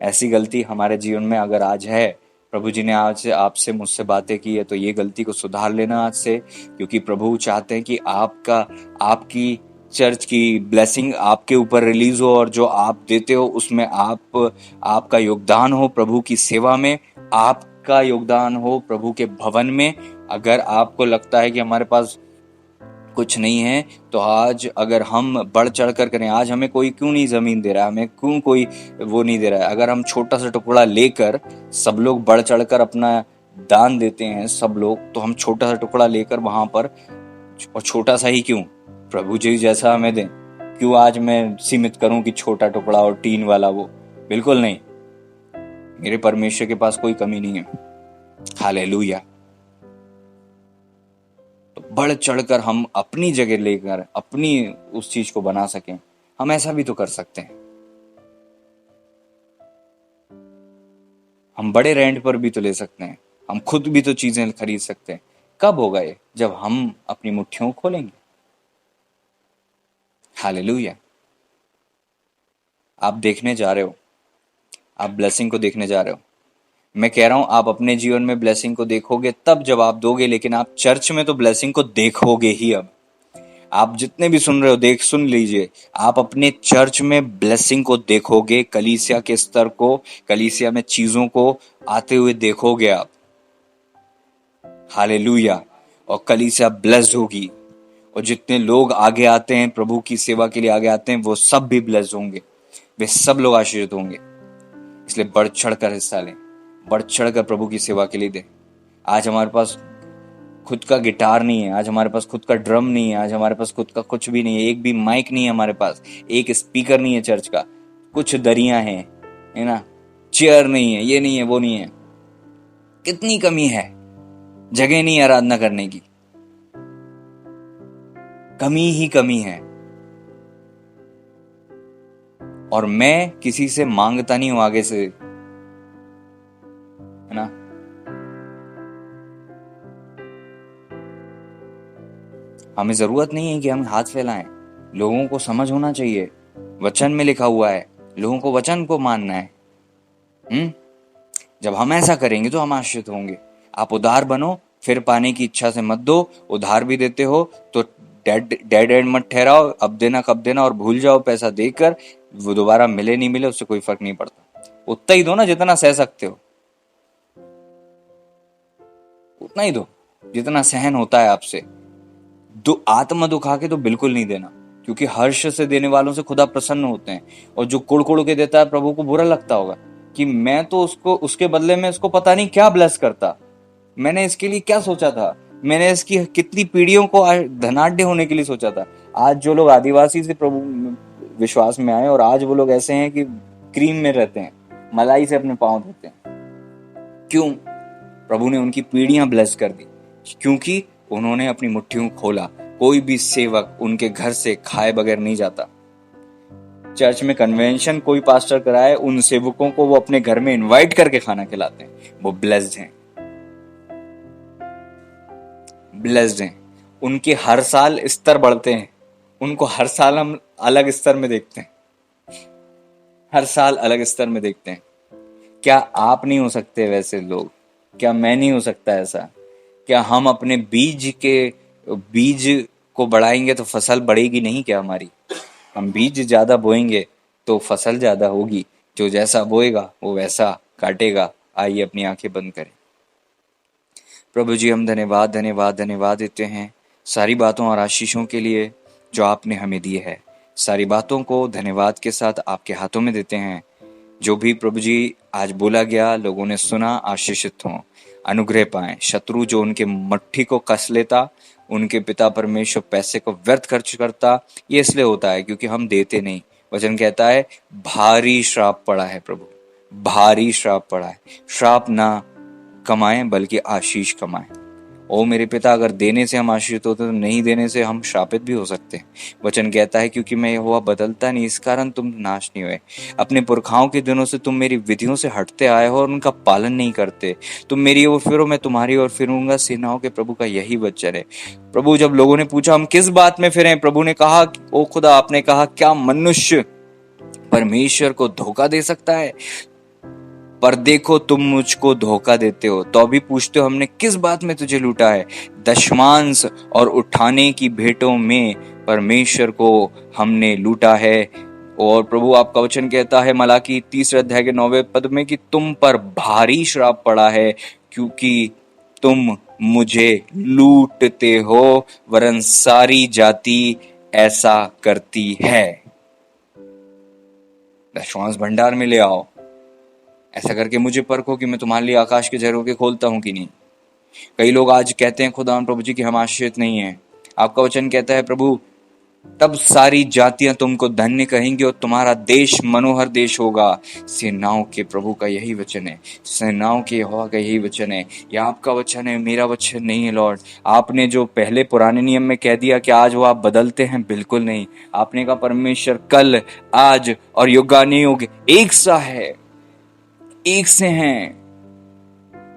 ऐसी गलती हमारे जीवन में अगर आज है, प्रभु जी ने आज आपसे मुझसे बातें की है, तो ये गलती को सुधार लेना आज से, क्योंकि प्रभु चाहते हैं कि आपकी चर्च की ब्लेसिंग आपके ऊपर रिलीज हो, और जो आप देते हो उसमें आपका योगदान हो प्रभु की सेवा में, आपका योगदान हो प्रभु के भवन में। अगर आपको लगता है कि हमारे पास कुछ नहीं है, तो आज अगर हम बढ़ चढ़ कर करें, आज हमें कोई क्यों नहीं जमीन दे रहा है, हमें क्यों कोई वो नहीं दे रहा है, अगर हम छोटा सा टुकड़ा लेकर, सब लोग बढ़ चढ़ कर अपना दान देते हैं सब लोग, तो हम छोटा सा टुकड़ा लेकर वहां पर, और छोटा सा ही क्यों, प्रभु जी जैसा हमें दें। क्यों आज मैं सीमित करूं कि छोटा टुकड़ा और टीन वाला, वो बिल्कुल नहीं। मेरे परमेश्वर के पास कोई कमी नहीं है। हालेलुया। तो बढ़ चढ़कर हम अपनी जगह लेकर अपनी उस चीज को बना सकें, हम ऐसा भी तो कर सकते हैं। हम बड़े रेंट पर भी तो ले सकते हैं, हम खुद भी तो चीजें खरीद सकते हैं। कब होगा ये? जब हम अपनी मुट्ठियों को खोलेंगे। हालेलुया। आप देखने जा रहे हो, आप ब्लेसिंग को देखने जा रहे हो। मैं कह रहा हूं आप अपने जीवन में ब्लेसिंग को देखोगे तब जब आप दोगे, लेकिन आप चर्च में तो ब्लेसिंग को देखोगे ही। अब आप जितने भी सुन रहे हो, सुन लीजिए, आप अपने चर्च में ब्लेसिंग को देखोगे, कलीसिया के स्तर को, कलीसिया में चीजों को आते हुए देखोगे आप। हालेलुया। और कलीसिया ब्लेस्ड होगी, और जितने लोग आगे आते हैं प्रभु की सेवा के लिए आगे आते हैं, वो सब भी ब्लेस्ड होंगे, वे सब लोग आशीषित होंगे। इसलिए बढ़ चढ़ कर हिस्सा लें, बढ़ चढ़ कर प्रभु की सेवा के लिए दें। आज हमारे पास खुद का गिटार नहीं है, आज हमारे पास खुद का ड्रम नहीं है, आज हमारे पास खुद का कुछ भी नहीं है, एक भी माइक नहीं है हमारे पास, एक स्पीकर नहीं है चर्च का, कुछ दरियां हैं, है ना, चेयर नहीं है, ये नहीं है, वो नहीं है। कितनी कमी है, जगह नहीं आराधना करने की, कमी ही कमी है। और मैं किसी से मांगता नहीं हूं आगे से, है ना। हमें जरूरत नहीं है कि हम हाथ फैलाएं, लोगों को समझ होना चाहिए वचन में लिखा हुआ है, लोगों को वचन को मानना है। जब हम ऐसा करेंगे तो हम आश्रित होंगे। आप उदार बनो, फिर पाने की इच्छा से मत दो। उधार भी देते हो तो डेड एंड मत ठहराओ, अब देना कब देना, और भूल जाओ पैसा देकर। वो दोबारा मिले नहीं मिले उससे कोई फर्क नहीं पड़ता। उतना ही दो ना जितना सह सकते हो, उतना ही दो जितना सहन होता है आपसे। आत्मा दुखा के तो बिल्कुल नहीं देना, क्योंकि हर्ष से देने वालों से खुदा प्रसन्न होते हैं। और जो कुड़ कुड़ के देता है, प्रभु को बुरा लगता होगा कि मैं तो उसको, उसके बदले में इसको पता नहीं क्या ब्लेस करता, मैंने इसके लिए क्या सोचा था, मैंने इसकी कितनी पीढ़ियों को धनाढ्य होने के लिए सोचा था। आज जो लोग आदिवासी से प्रभु विश्वास में आए, और आज वो लोग ऐसे हैं कि क्रीम में रहते हैं, मलाई से अपने पांव धोते हैं। क्यों? प्रभु ने उनकी पीढ़ियां ब्लेस कर दी, क्योंकि उन्होंने अपनी मुट्ठियों को खोला। कोई भी सेवक उनके घर से खाए बगैर नहीं जाता। चर्च में कन्वेंशन कोई पास्टर कराए, उन सेवकों को वो अपने घर में इनवाइट करके खाना खिलाते हैं। वो ब्लेस्ड हैं, ब्लेस्ड हैं। उनके हर साल स्तर बढ़ते हैं, उनको हर साल हम अलग स्तर में देखते हैं, हर साल अलग स्तर में देखते हैं। क्या आप नहीं हो सकते वैसे लोग? क्या मैं नहीं हो सकता ऐसा? क्या हम अपने बीज को बढ़ाएंगे तो फसल बढ़ेगी नहीं क्या हमारी? हम बीज ज्यादा बोएंगे तो फसल ज्यादा होगी। जो जैसा बोएगा वो वैसा काटेगा। आइए अपनी आंखें बंद करें। प्रभु जी, हम धन्यवाद धन्यवाद धन्यवाद देते हैं सारी बातों और आशीषों के लिए जो आपने हमें दी है। सारी बातों को धन्यवाद के साथ आपके हाथों में देते हैं। जो भी प्रभु जी आज बोला गया, लोगों ने सुना, आशीषित हों, अनुग्रह पाएं। शत्रु जो उनके मट्ठी को कस लेता, उनके पिता परमेश्वर पैसे को व्यर्थ खर्च करता, ये इसलिए होता है क्योंकि हम देते नहीं। वचन कहता है भारी श्राप पड़ा है प्रभु, भारी श्राप पड़ा है। श्राप ना कमाएं बल्कि आशीष कमाएं। ओ मेरे पिता, अगर देने से हम आशीषित होते तो नहीं देने से हम शापित भी हो सकते हैं। वचन कहता है क्योंकि मैं यहोवा बदलता नहीं, इस कारण तुम नाश नहीं हुए। अपने पुरखाओं के दिनों से तुम मेरी विधियों से हटते आए हो और उनका पालन नहीं करते। तुम मेरी ओर फिरो, मैं तुम्हारी ओर फिरूंगा, सेनाओं के प्रभु का यही वचन है। प्रभु, जब लोगों ने पूछा हम किस बात में फिरें, प्रभु ने कहा, ओ खुदा, आपने कहा क्या मनुष्य परमेश्वर को धोखा दे सकता है? पर देखो तुम मुझको धोखा देते हो तो भी पूछते हो हमने किस बात में तुझे लूटा है? दशमांश और उठाने की भेंटों में परमेश्वर को हमने लूटा है। और प्रभु आपका वचन कहता है मलाकी 3 अध्याय के 9वें पद में कि तुम पर भारी श्राप पड़ा है क्योंकि तुम मुझे लूटते हो, वरन सारी जाति ऐसा करती है। दशमांश भंडार में ले आओ, ऐसा करके मुझे परखो कि मैं तुम्हारे लिए आकाश के झरोखे खोलता हूं कि नहीं। कई लोग आज कहते हैं खुदा प्रभु जी कि हम आश्रित नहीं हैं। आपका वचन कहता है प्रभु, तब सारी जातियां तुमको धन्य कहेंगी और तुम्हारा देश मनोहर देश होगा। सेनाओं के प्रभु का यही वचन है, सेनाओं के यहोवा का यही वचन है। यह आपका वचन है, मेरा वचन नहीं है लॉर्ड। आपने जो पहले पुराने नियम में कह दिया कि आज वो आप बदलते हैं, बिल्कुल नहीं। आपने कहा परमेश्वर कल, आज और युगानुयुग एक सा है, एक से हैं।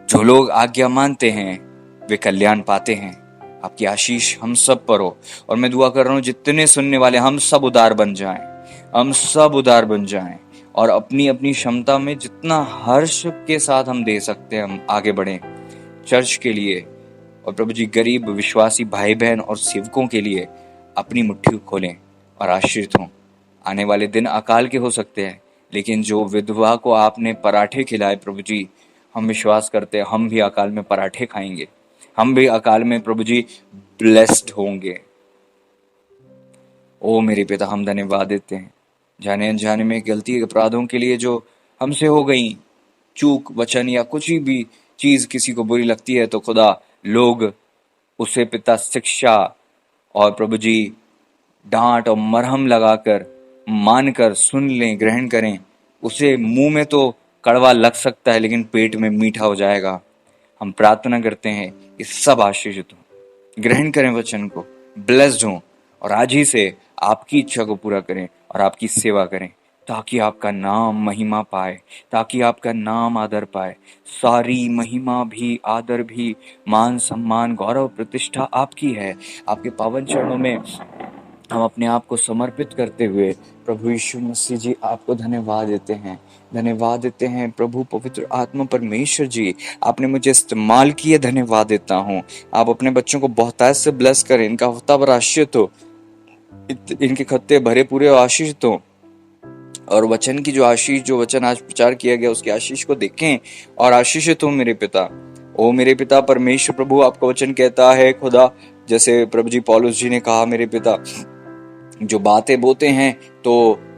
जो लोग आज्ञा मानते हैं वे कल्याण पाते हैं। आपकी आशीष हम सब पर हो। और मैं दुआ कर रहा हूं जितने सुनने वाले हम सब उदार बन जाएं, हम सब उदार बन जाएं और अपनी अपनी क्षमता में जितना हर्ष के साथ हम दे सकते हैं हम आगे बढ़ें चर्च के लिए। और प्रभु जी, गरीब विश्वासी भाई बहन और सेवकों के लिए अपनी मुट्ठी खोलें और आशीषित हों। आने वाले दिन अकाल के हो सकते हैं, लेकिन जो विधवा को आपने पराठे खिलाए प्रभु जी, हम विश्वास करते हैं हम भी अकाल में पराठे खाएंगे, हम भी अकाल में प्रभु जी ब्लेस्ड होंगे। ओ मेरे पिता, हम धन्यवाद देते हैं जाने अनजाने में गलती अपराधों के लिए जो हमसे हो गई, चूक वचन या कुछ भी चीज किसी को बुरी लगती है तो खुदा लोग उसे पिता शिक्षा और प्रभु जी डांट और मरहम लगाकर मानकर सुन लें, ग्रहण करें। उसे मुंह में तो कड़वा लग सकता है लेकिन पेट में मीठा हो जाएगा। हम प्रार्थना करते हैं कि सब आशीषित हों, ग्रहण करें वचन को, ब्लेस्ड हों और आज ही से आपकी इच्छा को पूरा करें और आपकी सेवा करें, ताकि आपका नाम महिमा पाए, ताकि आपका नाम आदर पाए। सारी महिमा भी, आदर भी, मान सम्मान, गौरव, प्रतिष्ठा आपकी है। आपके पावन चरणों में हम अपने आप को समर्पित करते हुए प्रभु यीशु मसीह जी आपको धन्यवाद देते हैं, धन्यवाद देते हैं प्रभु पवित्र आत्मा परमेश्वर जी, आपने मुझे इस्तेमाल किए, धन्यवाद देता हूँ। आप अपने बच्चों को बहुतायत से ब्लेस करें, इनका हफ्ता भर आशीषित हो, इनके खत्ते भरे पूरे आशीषित हो, और वचन की जो आशीष, जो वचन आज प्रचार किया गया उसकी आशीष को देखें और आशीषित हो मेरे पिता। ओ मेरे पिता परमेश्वर प्रभु, आपका वचन कहता है खुदा, जैसे प्रभु जी पौलुस जी ने कहा, मेरे पिता जो बातें बोते हैं तो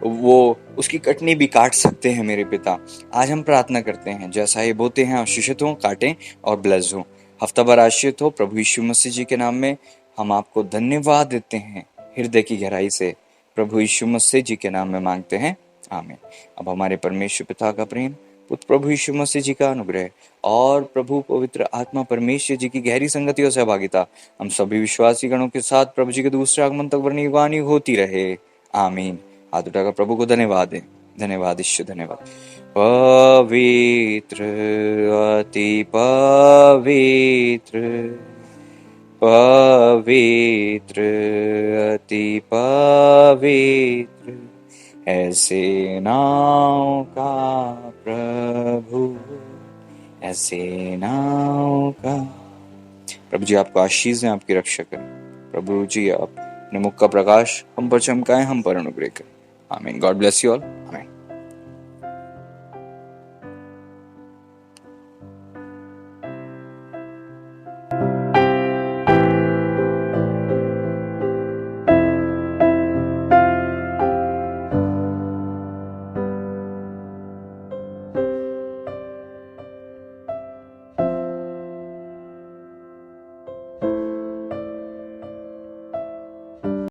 वो उसकी कटनी भी काट सकते हैं मेरे पिता। आज हम प्रार्थना करते हैं जैसा ये बोते हैं आशीषित हो, काटें और ब्लेस हो, हफ्ता भर आशीषित हो। प्रभु यीशु मसीह जी के नाम में हम आपको धन्यवाद देते हैं, हृदय की गहराई से प्रभु यीशु मसीह जी के नाम में मांगते हैं, आमीन। अब हमारे परमेश्वर पिता का प्रेम, पुत्र प्रभु यीशु मसीह जी का अनुग्रह और प्रभु पवित्र आत्मा परमेश्वर जी की गहरी संगति और सहभागिता हम सभी विश्वासी गणों के साथ प्रभु जी के दूसरे आगमन तक वर्णिवानी होती रहे, आमीन। हाथ उठाकर प्रभु को धन्यवाद दें। धन्यवाद ईश्वर, धन्यवाद। पवित्र, अति पवित्र, पवित्र, अति पवित्र है सेनाओं का प्रभु, है सेनाओं का। प्रभु जी आपको आशीष दें, आपकी रक्षा करें। प्रभु जी आप अपने मुख का प्रकाश हम पर चमकाएं, हम पर अनुग्रह करें, आमीन। गॉड ब्लेस यू ऑल, आमीन।